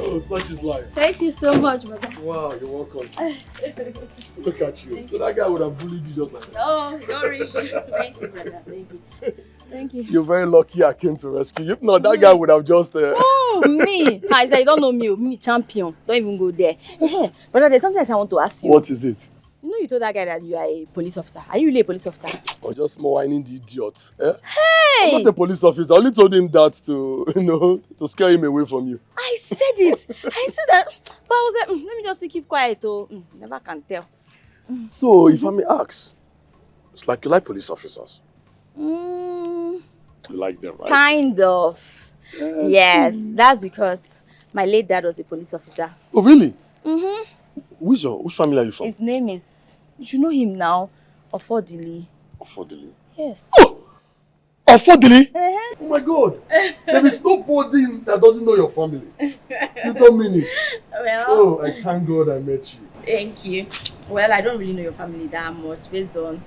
Oh, such is life. Thank you so much, brother. Wow, you're welcome. sis. Look at you. So that guy would have bullied you just like that. Oh, don't reach. Thank you, brother. Thank you. Thank you. You're very lucky I came to rescue you. If not, that guy would have just... Oh, me. I said, you don't know me. Me, champion. Don't even go there. Brother, there's something else I want to ask you. What is it? You know you told that guy that you are a police officer. Are you really a police officer? Or just more whining the idiot. Eh? Hey! I'm not a police officer. I only told him that to, to scare him away from you. I said it. I said that. But I was like, let me just keep quiet. Oh, never can tell. So, if I may ask, it's like you like police officers. Mm, You like them, right? kind of. Yes, that's because my late dad was a police officer. Oh, really? Mm-hmm. Which family are you from? His name is, you know him now, Ofodili. Ofodili. Yes. Oh! Ofodili? Oh my God. There is nobody that doesn't know your family. You don't mean it. Well. Oh, I thank God I met you. Thank you. Well, I don't really know your family that much based on,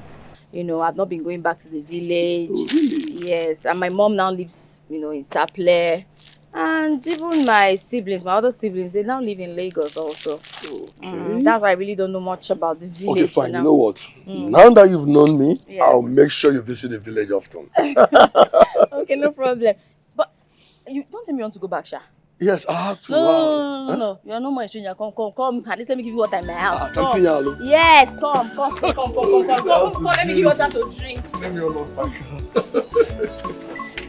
I've not been going back to the village. Oh, really? Yes, and my mom now lives, in Saple. And even my siblings, my other siblings, they now live in Lagos also. Okay. That's why I really don't know much about the village. Okay, fine. Now. You know what? Now that you've known me, Yes. I'll make sure you visit the village often. Okay, no problem. But you don't tell me you want to go back, Sha. Yes, I have to. No. You are no more a stranger. Come. At least let me give you water in my house. Come. Yes, come. Come. Let me give you water to drink. Let me unlock back.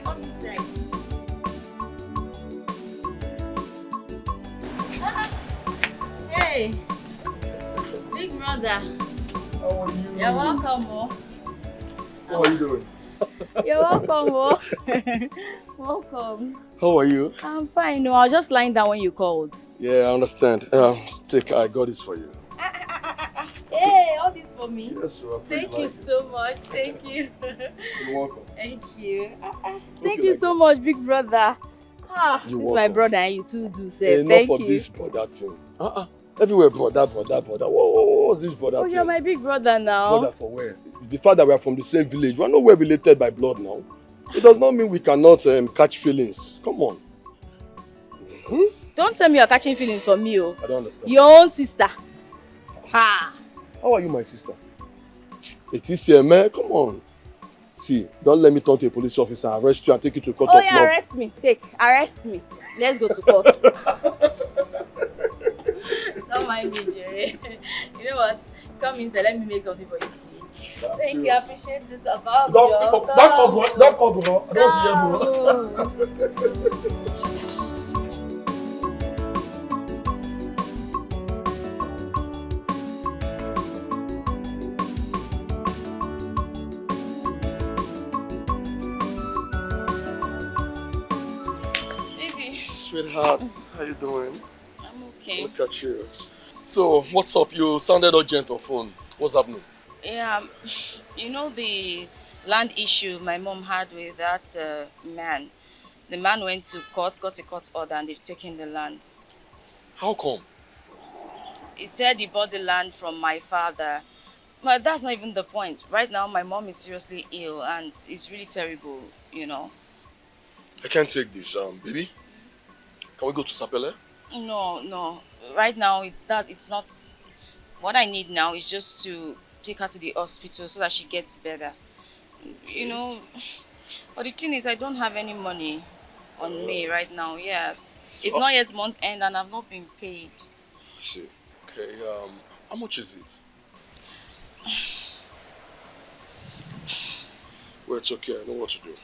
Come inside. Hey, big brother. How are you? You're welcome, oh. How are you doing? You're welcome, oh. Welcome. How are you? I'm fine. No, I was just lying down when you called. Yeah, I understand. Stick, I got this for you. Hey, all this for me. Yes, you are. Thank you so much. Thank you. You're welcome. Thank you. Thank you so much, big brother. This is my brother and you too do say. Thank you. Enough of this brother thing. Everywhere brother. What's this brother thing? You're my big brother now. Brother for where? The fact that we are from the same village, we are nowhere related by blood now. It does not mean we cannot catch feelings. Come on. Don't tell me you're catching feelings for me, oh. I don't understand. Your own sister. How are you my sister? It is here, man. Come on. See, don't let me turn to a police officer, arrest you and take you to court of law. Arrest me. Arrest me. Let's go to court. Don't mind me, Jerry. You know what? Come inside, let me make something for you to eat. Thank you, I appreciate this. Don't come, bro. I don't want to hear, bro. Sweetheart, how you doing? I'm okay. Look at you. So, what's up? You sounded urgent on phone. What's happening? Yeah, you know the land issue my mom had with that man. The man went to court, got a court order, and they've taken the land. How come? He said he bought the land from my father. But that's not even the point. Right now, my mom is seriously ill, and it's really terrible, I can't take this, baby. Can we go to Sapele? No. Right now, it's not. What I need now is just to take her to the hospital so that she gets better. But the thing is, I don't have any money on me right now. Yes, it's not yet month end, and I've not been paid. I see. Okay. How much is it? Well, it's okay. I know what to do.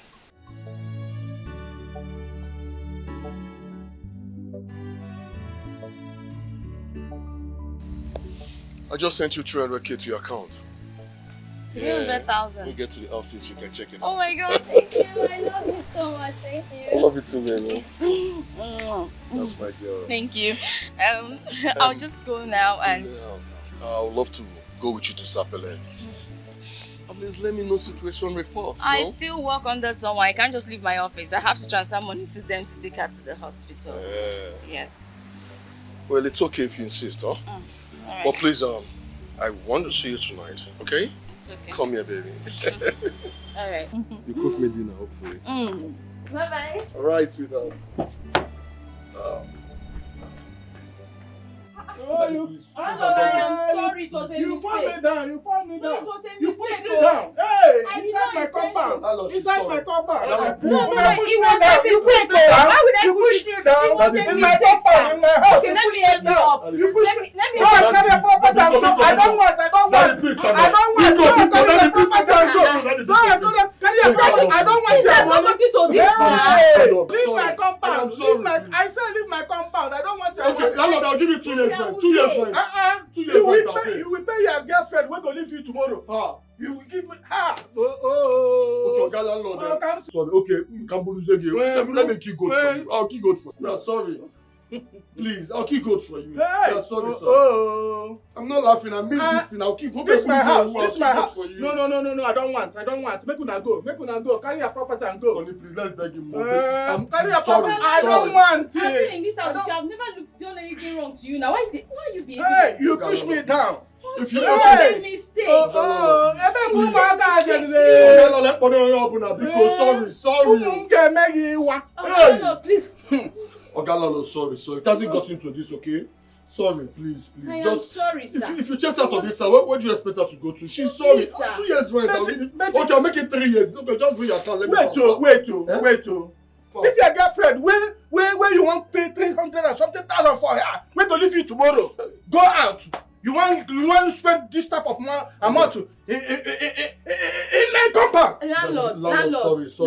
I just sent you 300k to your account. 300,000. When you get to the office, you can check it out. Oh my God, thank you. I love you so much. Thank you. I love you too, baby. That's my girl. Thank you. I'll just go now and... I would love to go with you to Sapele. At least let me know situation reports. I still work under someone. I can't just leave my office. I have to transfer money to them to take her to the hospital. Yes. Well, it's okay if you insist, huh? Right. But please, I want to see you tonight, okay? It's okay. Come here, baby. All right. You cook me dinner, hopefully. Bye-bye. All right, sweetheart. I'm sorry, it was a mistake. You fall me down. No, it was a You mistake. pushed me down. Hey, I did inside not my intend compound. to. Inside my compound. No, You it was pushed a mistake. Why would I You push pushed me down. It was a In my mistake, compound, sir. in my house. Okay, You let pushed me help me you down. up. You pushed me. Let me Go help and carry your property and go. I don't want. I don't want. I don't want. Go and carry your property and go. Go and carry your property. I don't want your money. nothing to this. Leave my compound. I said leave my compound. I don't want your money. Okay, landlord, I'll give you 2 years rent. 2 years rent. 2 years rent, I'll pay. You will pay your girlfriend when to leave you tomorrow. You will give me Okay, landlord. Sorry, okay. Let me keep goat for you. I'll keep goat for you. No, sorry. Please, I'll keep goat for you. Hey. Sorry, sir. I'm not laughing. I mean this thing. I'll keep goat. This my house. This my house. For you. No. I don't want. Make una go. Carry your property and go. Honey, please, let's beg him more. Carry your property. I don't want it. I've been in this house. I've never done anything wrong to you. Now, why you behaving? Hey, you push me down. If you It was a mistake. Please. Ogalalo, sorry. It hasn't got into this, okay? Sorry, please. I am sorry, sir. If you chase her to this, sir, where do you expect her to go to? She's sorry. Please, sir. 2 years rent. Okay, I'll make it 3 years. Okay, just bring your account. Wait. This is your girlfriend. Where you want to pay 300 and something thousand for her? Where to leave you tomorrow? Go out. You want to spend this type of amount in my compound? Landlord. Please.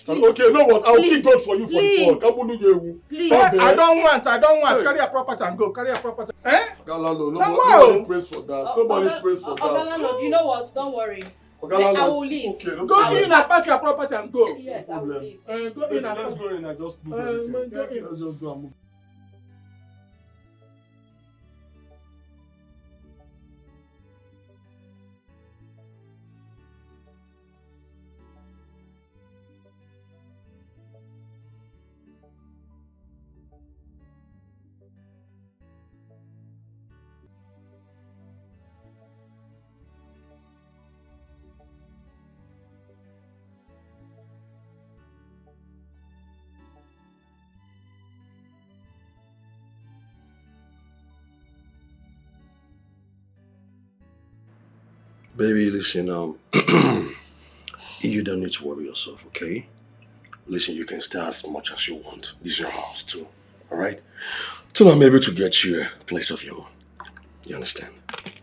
Okay, you know what? I'll keep God for you for the phone. Please. I don't want. Carry your property and go. Carry your property. Nobody prays for that. Nobody prays for that. Landlord, you know what? Don't worry. I will leave. Okay, go in and pack your property and go. Yes, I will leave. Go in and let's go in and just move everything. Let's just go and move. Baby, listen, you don't need to worry yourself, okay? Listen, you can stay as much as you want. This is your house too, alright? Till I'm able to get you a place of your own. You understand?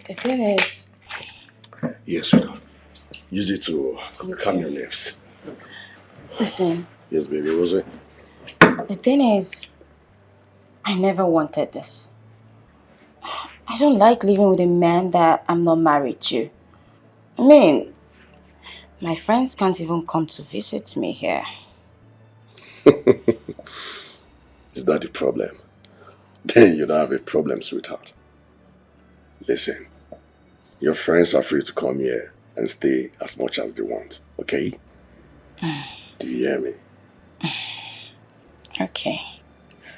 The thing is... Yes, sweetheart. Use it to calm your nerves. Listen. Yes, baby, was it? The thing is, I never wanted this. I don't like living with a man that I'm not married to. I mean, my friends can't even come to visit me here. Is that the problem? Then you don't have a problem, sweetheart. Listen, your friends are free to come here and stay as much as they want, okay? Do you hear me? Okay.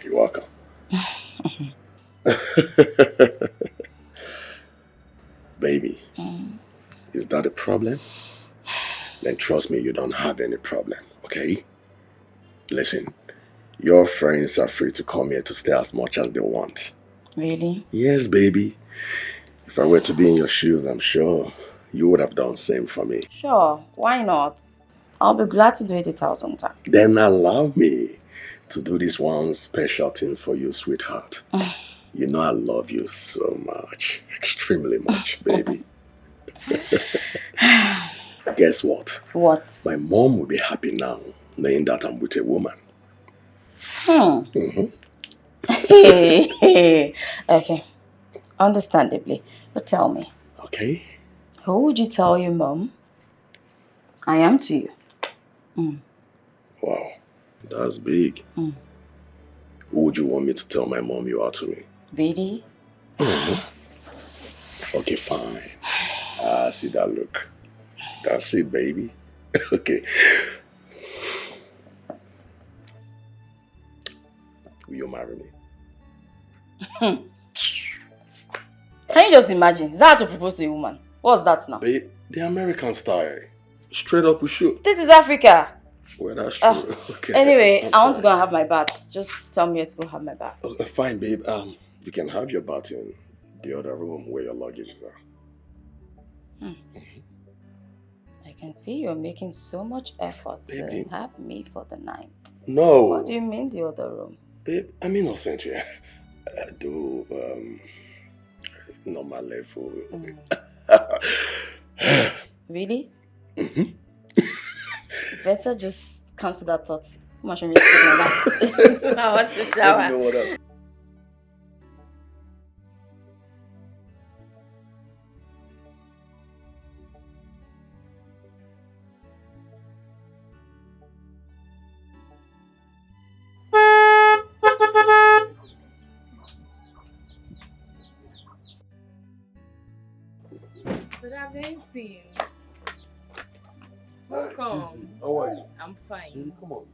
You're welcome. Baby, is that a problem? Then trust me, you don't have any problem, okay? Listen, your friends are free to come here to stay as much as they want. Really? Yes, baby. If I were to be in your shoes, I'm sure you would have done the same for me. Sure, why not? I'll be glad to do it 1,000 times. Then allow me to do this one special thing for you, sweetheart. You know I love you so much. Extremely much, baby. Guess what? What? My mom will be happy now, knowing that I'm with a woman. Okay. Understandably. But tell me. Okay. Who would you tell your mom I am to you? Wow. That's big. Who would you want me to tell my mom you are to me? Really? Okay, fine. See that look. That's it, baby. Okay. Will you marry me? Can you just imagine? Is that how to propose to a woman? What's that now? Babe, the American style. Straight up we shoot. This is Africa. Well, that's true. Okay. Anyway, I want to go and have my bath. Just tell me where to go have my bath. Fine, babe. You can have your bath in the other room where your luggage is. I can see you're making so much effort to have me for the night. No. What do you mean the other room? Babe, I'm innocent here. Do normal level. Really? Better just cancel that thought. Come on, show me your skin. I want to shower. You know what up? But I've been seeing. Welcome. How are you? I'm fine. Baby, come on.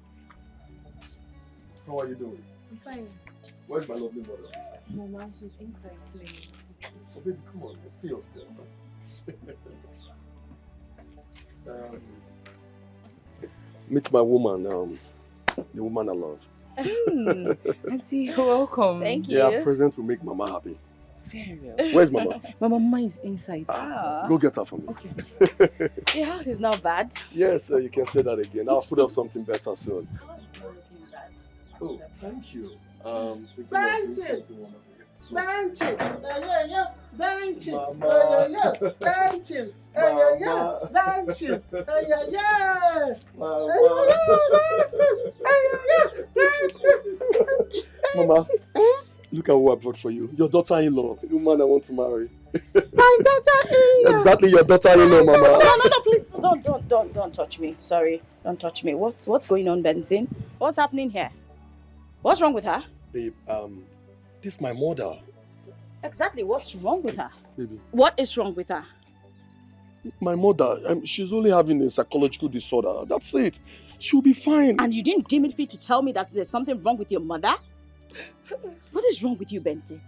How are you doing? I'm fine. Where's my lovely mother? Mama, she's inside playing. Oh, baby, come on. Still. Meet my woman, the woman I love. Auntie, welcome. Thank you. Yeah, present will make Mama happy. Very well. Where's Mama? My mama is inside. Go get her for me. Okay. The house is not bad. Yes, you can say that again. I'll put up something better soon. The house is not looking bad. Oh, thank you. Mama, look at who I brought for you. Your daughter-in-law, the woman I want to marry. My daughter-in-law. Exactly, your daughter-in-law, Mama. No, please, don't touch me. Sorry, don't touch me. What's going on, Benson? What's happening here? What's wrong with her? Babe, this is my mother. Exactly, what's wrong with her? Baby. What is wrong with her? My mother, she's only having a psychological disorder. That's it. She'll be fine. And you didn't deem it fit to tell me that there's something wrong with your mother? What is wrong with you, Benson?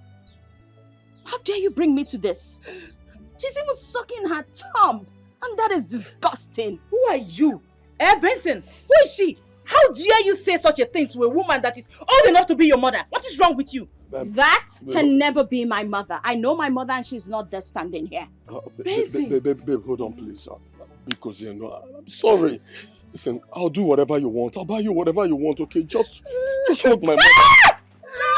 How dare you bring me to this? She's even sucking her thumb. And that is disgusting. Who are you? Benson, who is she? How dare you say such a thing to a woman that is old enough to be your mother? What is wrong with you? That can never be my mother. I know my mother and she's not there standing here. Babe, hold on, please. Because, I'm sorry. Listen, I'll do whatever you want. I'll buy you whatever you want, okay? Just hold my mother.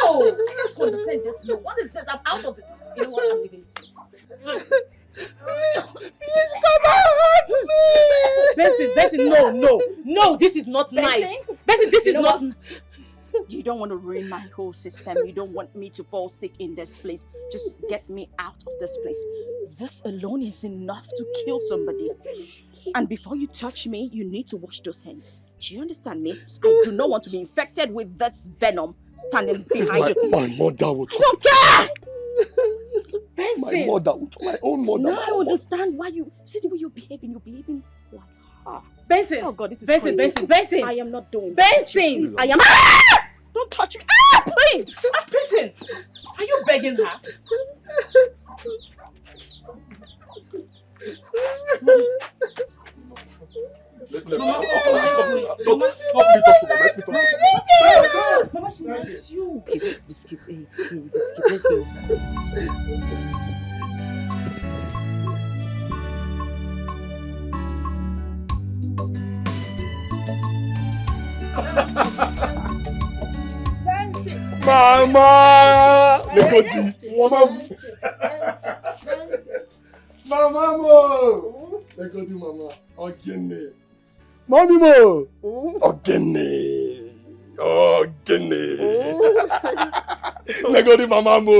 No! You can't condescend this low. What is this? I'm out of the... You know what? I'm leaving this place. Please come out, please. Benson, no, this is not nice. Benson, this is not... You don't want to ruin my whole system. You don't want me to fall sick in this place. Just get me out of this place. This alone is enough to kill somebody. And before you touch me, you need to wash those hands. Do you understand me? I do not want to be infected with this venom standing behind you. My mother would... I don't care! My mother, my own mother. Now I understand why you... See the way you're behaving like her. Benson! Oh God, this is Benson, crazy. Benson! I am not doing Benson! this. I am... Don't touch me! Please! Benson! Are you begging her? Mama, she loves you. Biscuit, let's go. Mama! Mama mo! Mama. Ogene. Mommy mo! Ogene. Mama mo!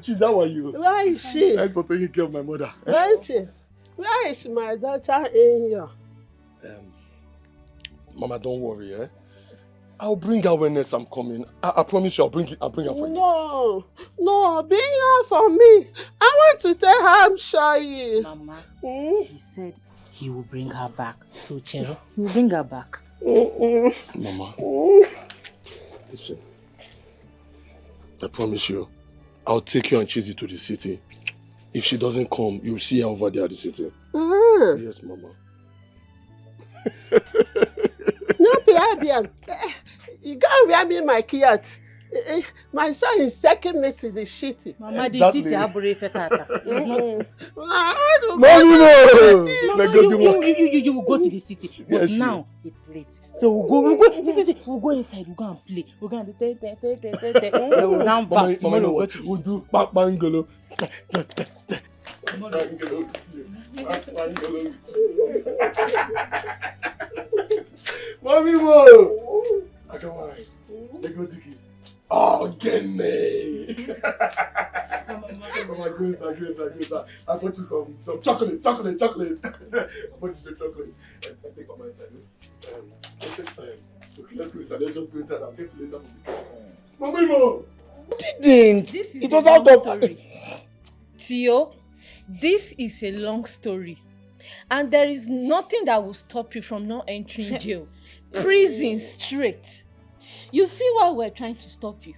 Chiz, how are you? Where is she? Thanks for taking care of my mother. Where is she? Where is my daughter-in-law? Mama, don't worry, eh? I'll bring her when next I'm coming. I promise you I'll bring her for you. No, bring her for me. I want to tell her I'm shy. Mama, he said he will bring her back. So, Chero, he will bring her back. Mama, listen. I promise you, I'll take you and Chizzy to the city. If she doesn't come, you'll see her over there at the city. Yes, Mama. You can't wear me my kiat. My son is taking me to the city. Mama, the city abure fetata. You will go to the city, but yes, now it's late. So we'll go inside. We'll go and play. We're going to do we'll run back. Tomorrow we'll go to the city. We'll do bangolo. Mommy mo! I don't mind. Let's go Dikeh. Oh, get me! Mama, go inside. I bought you some chocolate. I bought you some chocolate. I take on my side. Don't take time. Okay, let's go inside. Let's just go inside. I'll get you later. Mommy mo! Didn't. It was out of... Tio, this is a long story. And there is nothing that will stop you from not entering jail. Prison straight. You see why we're trying to stop you?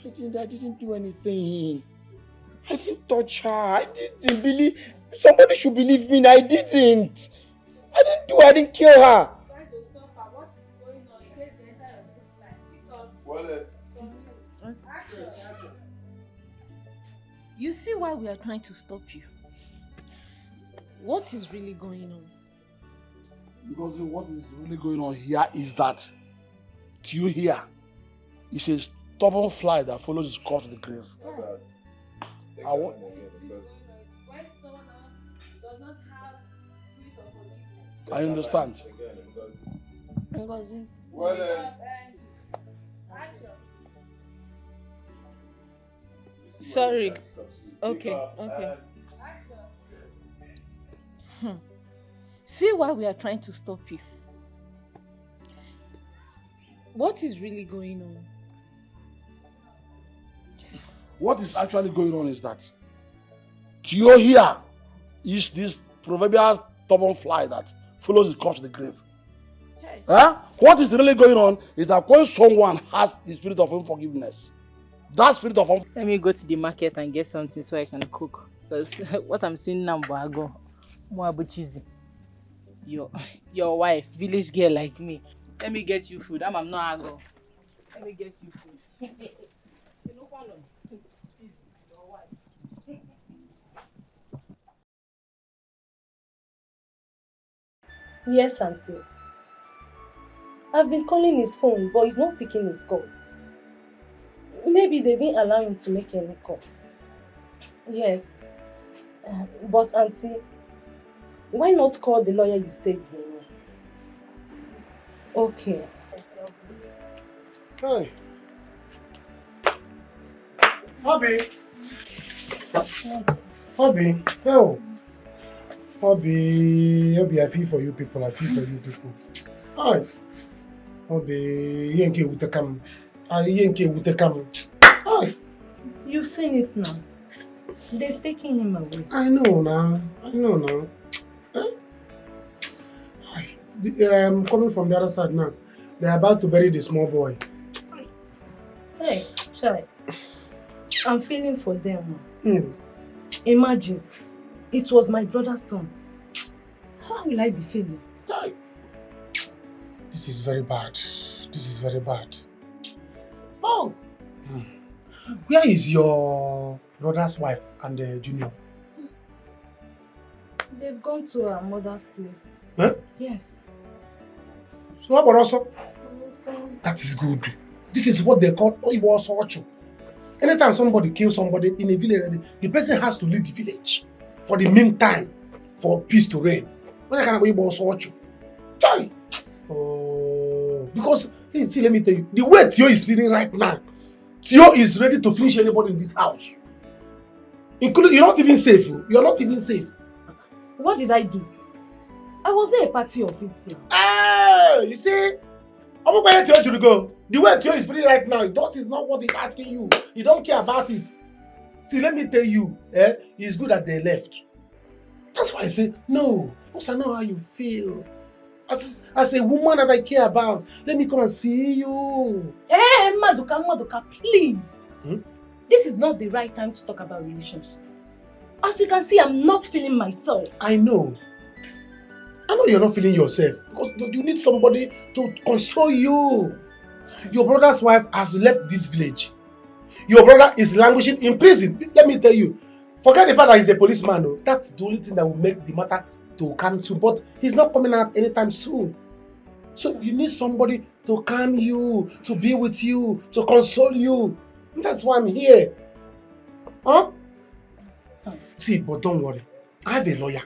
I didn't do anything. I didn't touch her. I didn't believe. Somebody should believe me. I didn't. I didn't kill her. You see why we are trying to stop you? What is really going on? Because what is really going on here is that Tio here is a stubborn fly that follows his corpse to the grave. I want. I understand. Sorry. Okay. See why we are trying to stop you. What is really going on? What is actually going on is that Tio here is this proverbial stubborn fly that follows his corpse to the grave. Hey. What is really going on is that when someone has the spirit of unforgiveness, that spirit of Let me go to the market and get something so I can cook. Because what I'm seeing now, Bago, more cheesy. Your wife, village girl like me. Let me get you food. I'm not Ago. Let me get you food. Yes, Auntie. I've been calling his phone, but he's not picking his calls. Maybe they didn't allow him to make any call. Yes. But Auntie, why not call the lawyer you said you know? Okay. Hey. Hobby. Oh. Hobby, I feel for you people. Hi. Hobby, Yankee with the cam. Yankee with the cam. Hi. You've seen it now. They've taken him away. I know now. I'm coming from the other side now. They're about to bury the small boy. Hey, Chai. I'm feeling for them. Imagine, it was my brother's son. How will I be feeling? This is very bad. Oh! Where is your brother's wife and the junior? They've gone to her mother's place. Huh? Yes. So how about also? That is good. This is what they call Oibo Osochu. Anytime somebody kills somebody in a village, the person has to leave the village for the meantime for peace to reign. What kind of Oibo Osochu? Chai! Oh, because see, let me tell you, the way Tio is feeling right now, Tio is ready to finish anybody in this house. Including, you're not even safe. You're not even safe. What did I do? I was not a party of it. Ah, you see? I'm not going to tell you to go. The way Tio is feeling right now, that is not what he's asking you. You don't care about it. See, let me tell you, it's good that they left. That's why I say, no. Because I know how you feel. As a woman that I care about, let me come and see you. Hey, Maduka, please. This is not the right time to talk about relationship. As you can see, I'm not feeling myself. I know you're not feeling yourself because you need somebody to console you. Your brother's wife has left this village. Your brother is languishing in prison. Let me tell you, forget the fact that he's a policeman. No. That's the only thing that will make the matter to come soon. But he's not coming out anytime soon. So you need somebody to calm you, to be with you, to console you. And that's why I'm here. Huh? See, but don't worry. I have a lawyer.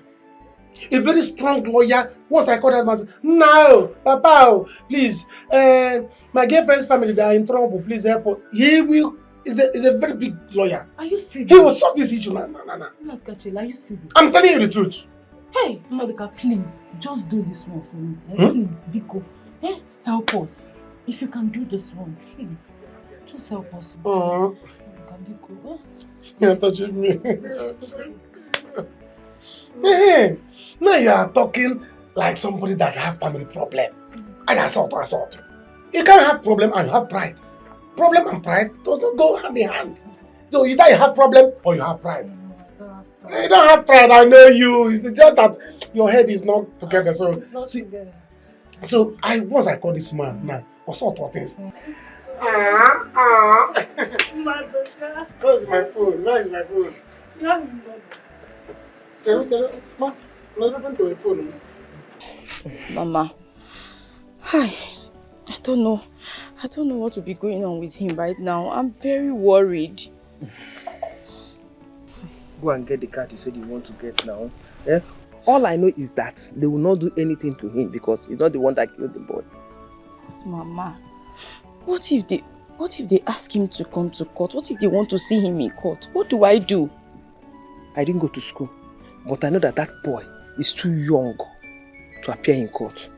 A very strong lawyer. Once I call that man, no, Papa, please, my girlfriend's family, they are in trouble. Please help us. He will. Is a very big lawyer. Are you serious? He will solve this issue. No. Maduka, are you serious? I'm telling you the truth. Hey, Maduka, please, just do this one for me. Please, Biko. Help us. If you can do this one, please, just help us. Maduka, Biko. You're touching me. Hey, now you are talking like somebody that have family problem. I assault. You can't have problem and you have pride. Problem and pride does not go hand in hand. So either you have problem or you have pride. You don't have pride, I know you. It's just that your head is not together. So see, so once I call this man now, also thought things. Where's my phone? Where's my phone? Tell ma, what happened to my phone? Mama, I don't know. I don't know what will be going on with him right now. I'm very worried. Go and get the card you said you want to get now. Eh? All I know is that they will not do anything to him because he's not the one that killed the boy. But Mama, what if they ask him to come to court? What if they want to see him in court? What do I do? I didn't go to school, but I know that boy is too young to appear in court.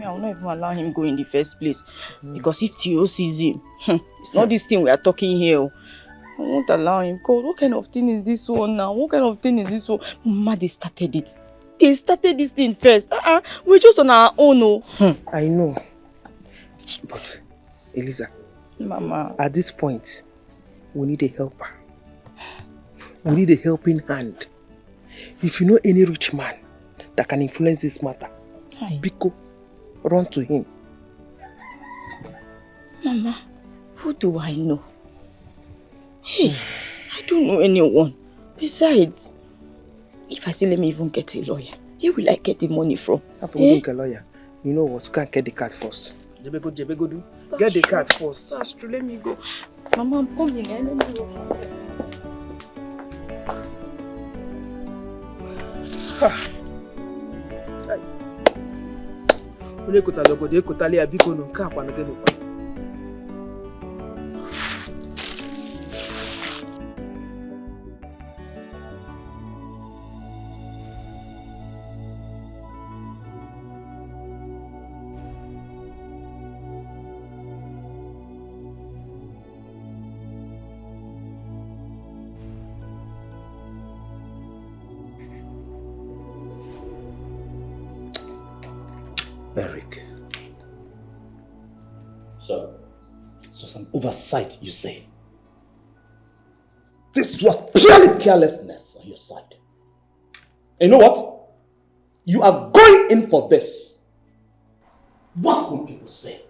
I will not even allow him go in the first place. Because if Tio sees him, it's not this thing we are talking here. I won't allow him. God, what kind of thing is this one now? What kind of thing is this one? Mama, they started it. They started this thing first. We're just on our own. I know. But, Eliza, Mama, at this point, we need a helper. We need a helping hand. If you know any rich man that can influence this matter, Biko, run to him. Mama, who do I know? Hey, I don't know anyone. Besides, if I say let me even get a lawyer, where will I get the money from? Get a lawyer. You know what? You can't get the card first. Jebego, do. Get the card first. That's true. Let me go. Mama, I'm coming. Let me go. Eric. Sir. So some oversight, you say? This was purely carelessness on your side. And you know what? You are going in for this. What will people say?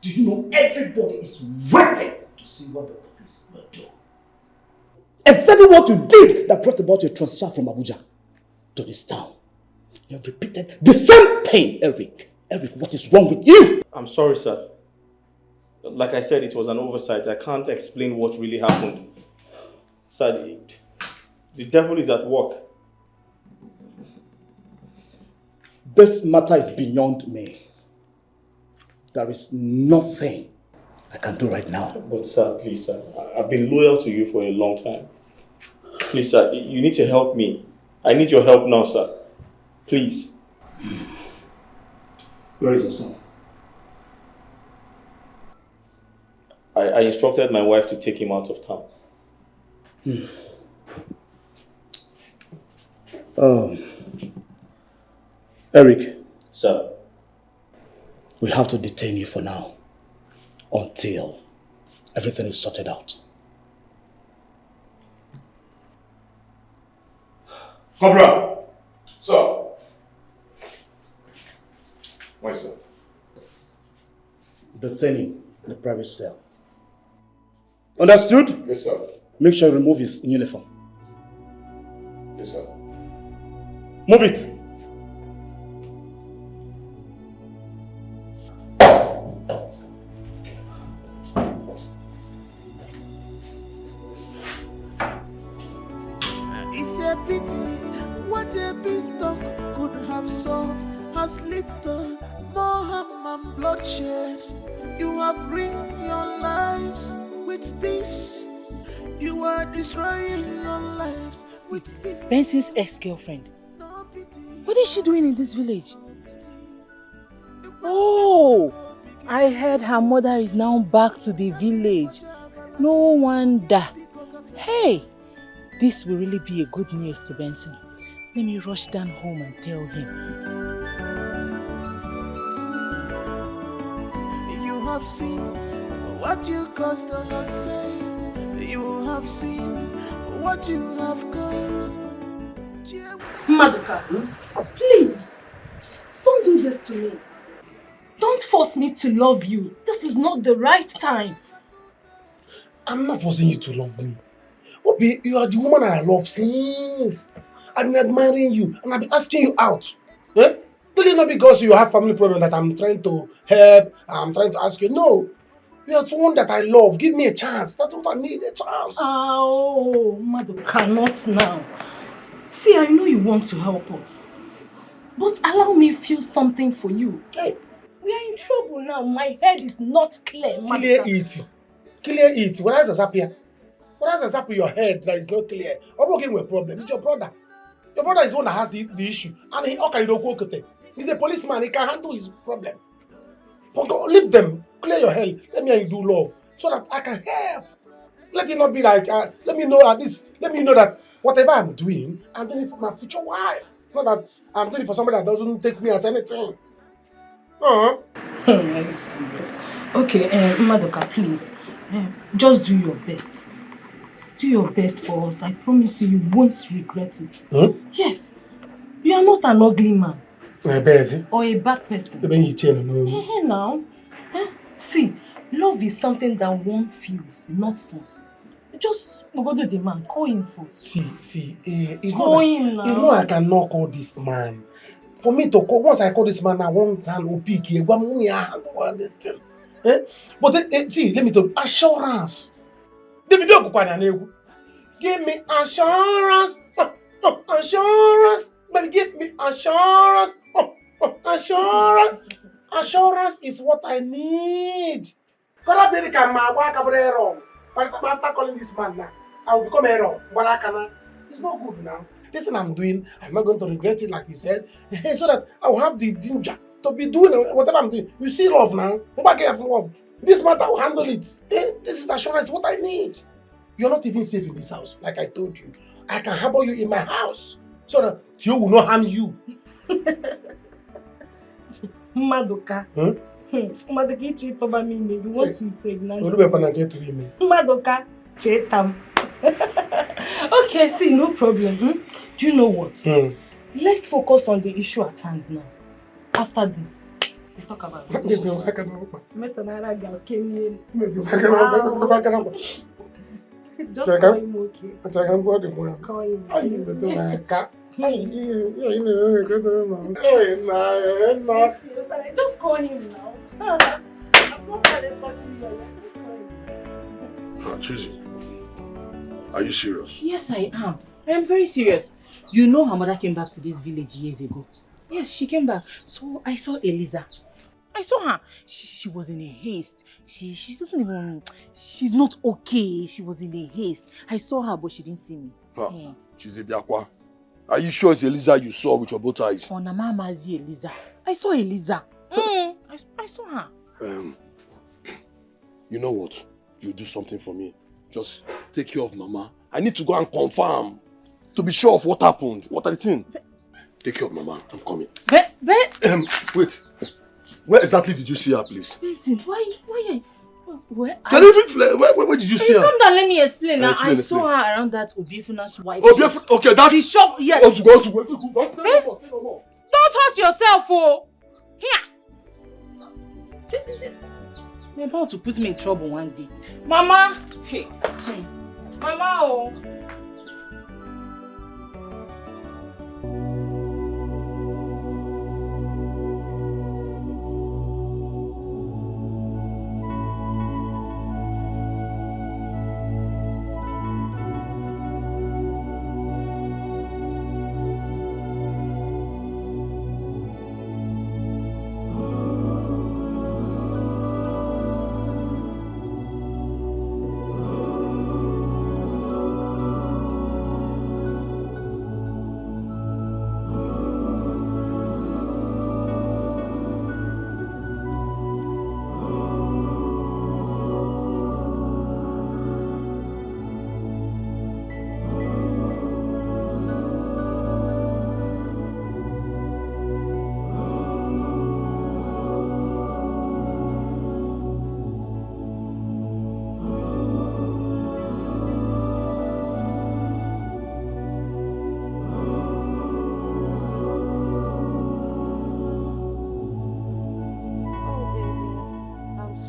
Do you know everybody is waiting to see what the police will do? Exactly what you did that brought about your transfer from Abuja to this town. You have repeated the same thing, Eric. Eric, what is wrong with you? I'm sorry, sir. Like I said, it was an oversight. I can't explain what really happened. Sir, the devil is at work. This matter is beyond me. There is nothing I can do right now. But sir, please, sir. I've been loyal to you for a long time. Please, sir, you need to help me. I need your help now, sir. Please. Where is your son? I instructed my wife to take him out of town. Eric. Sir. We have to detain you for now until everything is sorted out. Cobra! Sir. Why, sir? Detain him in the private cell. Understood? Yes, sir. Make sure you remove his uniform. Yes, sir. Move it! It's a pity what a beanstalk could have solved has little more harm and bloodshed. You have ruined your lives with this. You are destroying your lives with this. Benson's ex-girlfriend. What is she doing in this village? Oh, I heard her mother is now back to the village. No wonder. Hey, this will really be a good news to Benson. Let me rush down home and tell him. have seen what you cost on yourself. You have seen what you have caused. Madoka, please, don't do this to me. Don't force me to love you. This is not the right time. I'm not forcing you to love me. Obi, you are the woman I love since. I've been admiring you and I've been asking you out. Eh? Really not because you have family problem that I'm trying to help, I'm trying to ask you. No. You are someone that I love. Give me a chance. That's what I need, a chance. Oh, Madoka, not now. See, I know you want to help us. But allow me feel something for you. Hey. We are in trouble now. My head is not clear, Madoka. Clear it. Clear it. What else has happened? What else has happened in your head that is not clear? I'm working with a problem. It's your brother. Your brother is the one that has the issue. And he he's a policeman. He can handle his problem. Leave them. Clear your head. Let me and you do love. So that I can help. Let it not be like, let me know at least, let me know that whatever I'm doing it for my future wife. Not that I'm doing it for somebody that doesn't take me as anything. Are you serious? Okay, Madoka, please. Just do your best. Do your best for us. I promise you, you won't regret it. Yes. You are not an ugly man. Or a bad person. Now. See, love is something that one feels, not forced. Just go to the man. Call him first. See, it's not I cannot call this man. For me to call, once I call this man, I won't hand will pick here. I don't understand. But see, let me tell you, assurance. Give me assurance. Assurance. Baby, give me assurance. Assurance. Assurance is what I need. After calling this man now, I will become a wrong. It's not good now. This thing I'm doing, I'm not going to regret it like you said. So that I will have the danger to be doing whatever I'm doing. You see love now. Love. This matter, I will handle it. This is assurance, what I need. You're not even safe in this house, like I told you. I can harbor you in my house so that Tio will not harm you. Madoka. Madoka, cheat over me. You want to pregnant? Madoka, cheat him. Okay, see, no problem. Do you know what? Let's focus on the issue at hand now. After this, we talk about it. Just call him, okay? Call him. Just call him now. I'm not touching you. Chizi, are you serious? Yes, I am. I am very serious. You know her mother came back to this village years ago. Yes, she came back. So I saw Eliza. I saw her. She was in a haste. She doesn't even... She's not okay. She was in a haste. I saw her, but she didn't see me. Chizi Biakwa, are you sure it's Eliza you saw with your both eyes? Oh, Namamazi Eliza. I saw Eliza. I saw her. You know what? You do something for me. Just take care of Mama. I need to go and confirm to be sure of what happened. What are the things? Take care of Mama. I'm coming. Wait. Where exactly did you see her, please? Listen, why? Where did you see her? Come down, let me explain. Now, I saw her around that Obiefuna's wife. Okay, that... The shop, yes. Don't hurt yourself, oh. Here. You're about to put me in trouble one day. Mama! Hey. Mama, oh.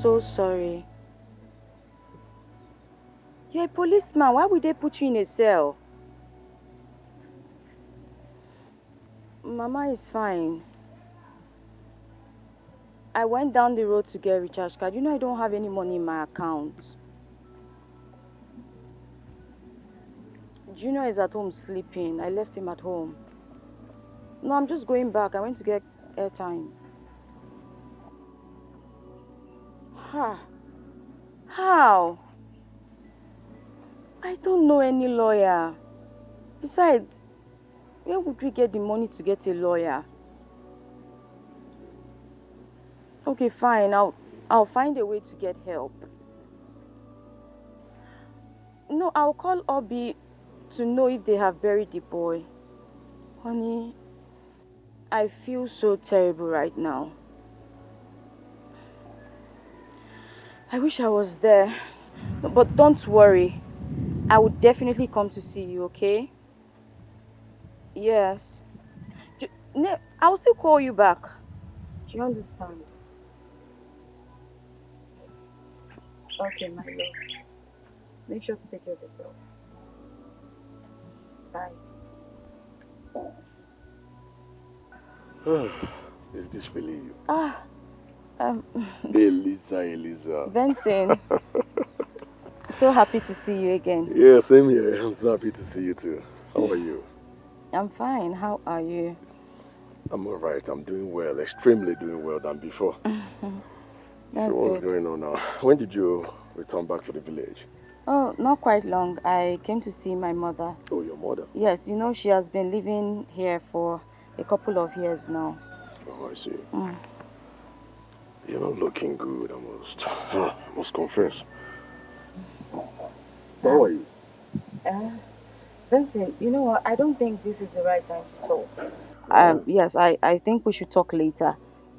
so sorry. You're a policeman. Why would they put you in a cell? Mama is fine. I went down the road to get a recharge card. You know I don't have any money in my account. Junior is at home sleeping. I left him at home. No, I'm just going back. I went to get airtime. How? I don't know any lawyer. Besides, where would we get the money to get a lawyer? Okay, fine. I'll find a way to get help. No, I'll call Obi to know if they have buried the boy. Honey, I feel so terrible right now. I wish I was there. But don't worry. I will definitely come to see you, okay? Yes. I will still call you back. Do you understand? Okay, my love. Make sure to take care of yourself. Bye. Is this really you? Eliza. Benson. So happy to see you again. Yeah, same here. I'm so happy to see you too. How are you? I'm fine. How are you? I'm alright. I'm doing well. Extremely doing well than before. That's so what's good. going on now? When did you return back to the village? Oh, not quite long. I came to see my mother. Oh, your mother? Yes, you know she has been living here for a couple of years now. Oh, I see. You're not looking good, I must confess. How are you? Vincent, you know what? I don't think this is the right time to talk. Yes, I think we should talk later.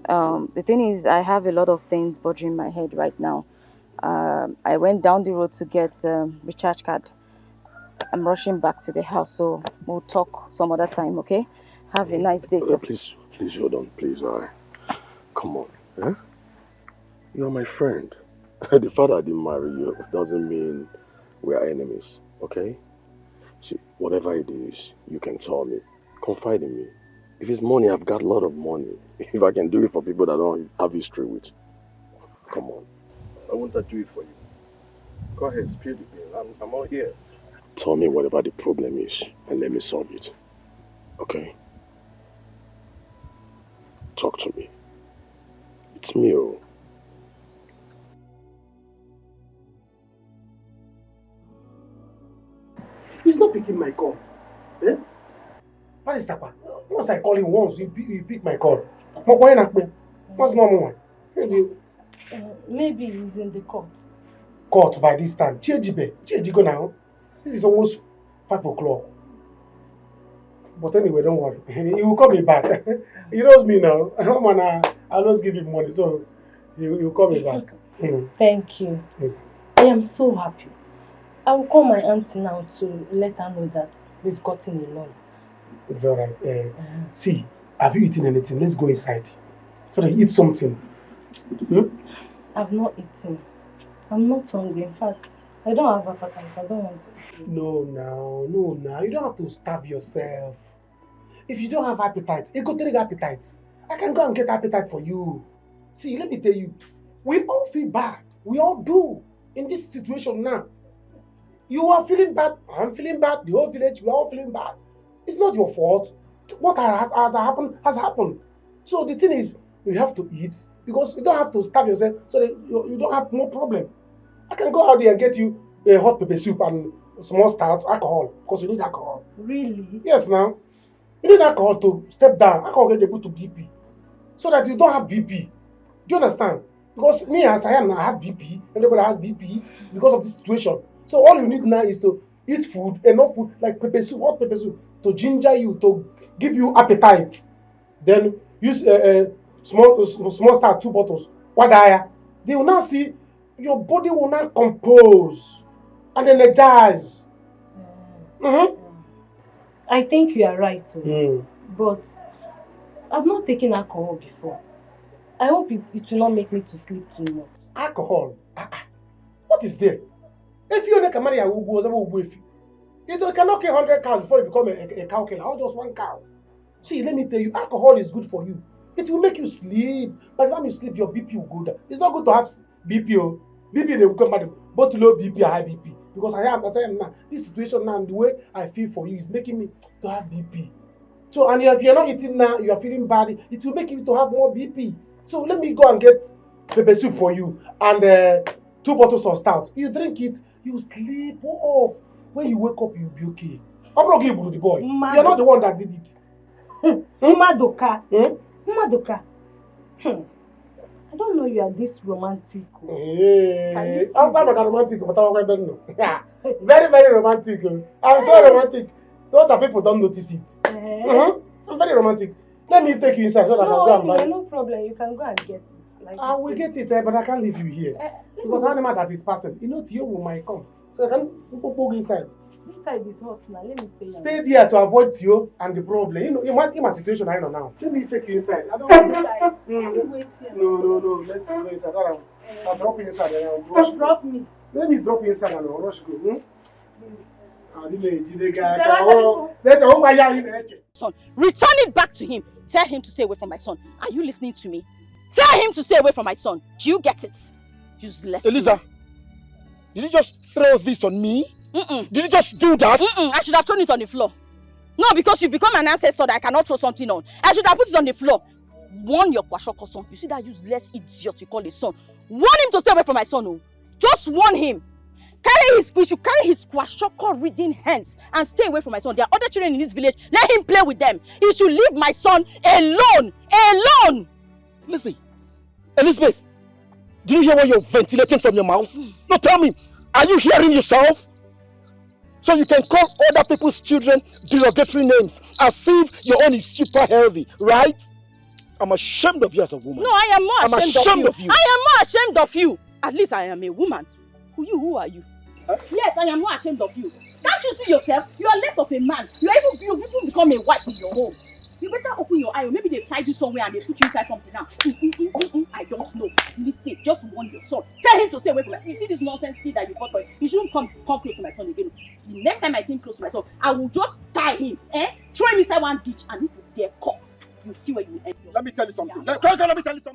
The thing is, I have a lot of things bothering my head right now. I went down the road to get recharge card. I'm rushing back to the house, so we'll talk some other time, okay? Have a nice day, sir. Please hold on, please. Come on. Eh? You're my friend. The fact I didn't marry you doesn't mean we are enemies, okay? See, whatever it is, you can tell me. Confide in me. If it's money, I've got a lot of money. If I can do it for people that I don't have history with, come on. I want to do it for you. Go ahead, spill the beans. I'm all here. Tell me whatever the problem is and let me solve it. Okay? Talk to me. It's me, oh. He's not picking my call. Eh? What is that? Once I call him once, he pick my call. What's normal? Maybe he's in the court. Court by this time. Go now. This is almost 5 o'clock. But anyway, don't worry. He will call me back. He knows me now. I always give him money, so he will call me back. Thank you. I am so happy. I will call my auntie now to let her know that we've gotten a loan. It's alright. See, have you eaten anything? Let's go inside. So that you eat something. I've not eaten. I'm not hungry. In fact, I don't have appetite. I don't want to eat. No, now. You don't have to starve yourself. If you don't have appetite, you go take appetite. I can go and get appetite for you. See, let me tell you, we all feel bad. We all do in this situation now. You are feeling bad, I'm feeling bad, the whole village, we are all feeling bad. It's not your fault. What has happened has happened. So the thing is, you have to eat because you don't have to starve yourself so that you don't have no problem. I can go out there and get you a hot pepper soup and small stout, alcohol, because you need alcohol. Really? Yes, now. You need alcohol to step down. Alcohol get able to BP. So that you don't have BP. Do you understand? Because me as I am now, I have BP. Everybody has BP because of this situation. So all you need now is to eat food, enough food, like pepper soup, hot pepper soup, to ginger you, to give you appetite. Then use small start 2 bottles. Wadaya. They will now see your body will now compose and energize. I think you are right, but I've not taken alcohol before. I hope it will not make me to sleep too much. Alcohol. What is there? If you can marry a Ubu, you cannot kill 100 cows before you become a cow killer, or just one cow. See, let me tell you, alcohol is good for you. It will make you sleep. By the time you sleep, your BP will go down. It's not good to have BP. BP, they will come back both low BP and high BP. Because I am now. This situation now, and the way I feel for you is making me to have BP. So, and if you're not eating now, you are feeling bad, it will make you to have more BP. So, let me go and get pepper soup for you and 2 bottles of stout. You drink it, you sleep off. When you wake up, you'll be okay. I'm not giving you the boy. You're not the one that did it. Madoka. Madoka. I don't know you are this romantic. Hey, I'm not romantic, but I'm very, very romantic. I'm so romantic. Not that people don't notice it. I'm very romantic. Let me take you inside so that I can go and buy it. No problem. You can go and get it. Like I will get it, but I can't leave you here. Because animal that is passing, you know, Tio might come. So I can go inside. This side is hot now. Let me stay. Stay there to avoid Tio and the problem. You know, in my situation I know now. Let me take you inside. I don't want to. No. Let's go inside. I'll drop you inside and I'll rush. Drop me. Let me drop you inside and I'll rush go. Son, return it back to him. Tell him to stay away from my son. Are you listening to me? Tell him to stay away from my son. Do you get it? Useless. Eliza, did you just throw this on me? Did you just do that? I should have thrown it on the floor. No, because you've become an ancestor that I cannot throw something on. I should have put it on the floor. Warn your Kwashoko son. You see that useless idiot you call his son. Warn him to stay away from my son. Oh. Just warn him. We should carry his Kwashoko reading hands and stay away from my son. There are other children in this village. Let him play with them. He should leave my son alone. Alone. Listen, Elizabeth, do you hear what you're ventilating from your mouth? No, tell me, are you hearing yourself? So you can call other people's children derogatory names as if your own is super healthy, right? I'm ashamed of you as a woman. No, I am more ashamed of you. I am more ashamed of you. At least I am a woman. Who are you? Huh? Yes, I am more ashamed of you. Can't you see yourself? You are less of a man. You even become a wife in your home. You better open your eye, or maybe they've tied you somewhere and they put you inside something now. I don't know. Listen, just warn your son. Tell him to stay away from me. You see this nonsense thing that you got for him? You shouldn't come close to my son again. The next time I see him close to my son, I will just tie him, throw him inside one ditch, and if you dare cough, you see where you end. Let me tell you something. Let me tell you something.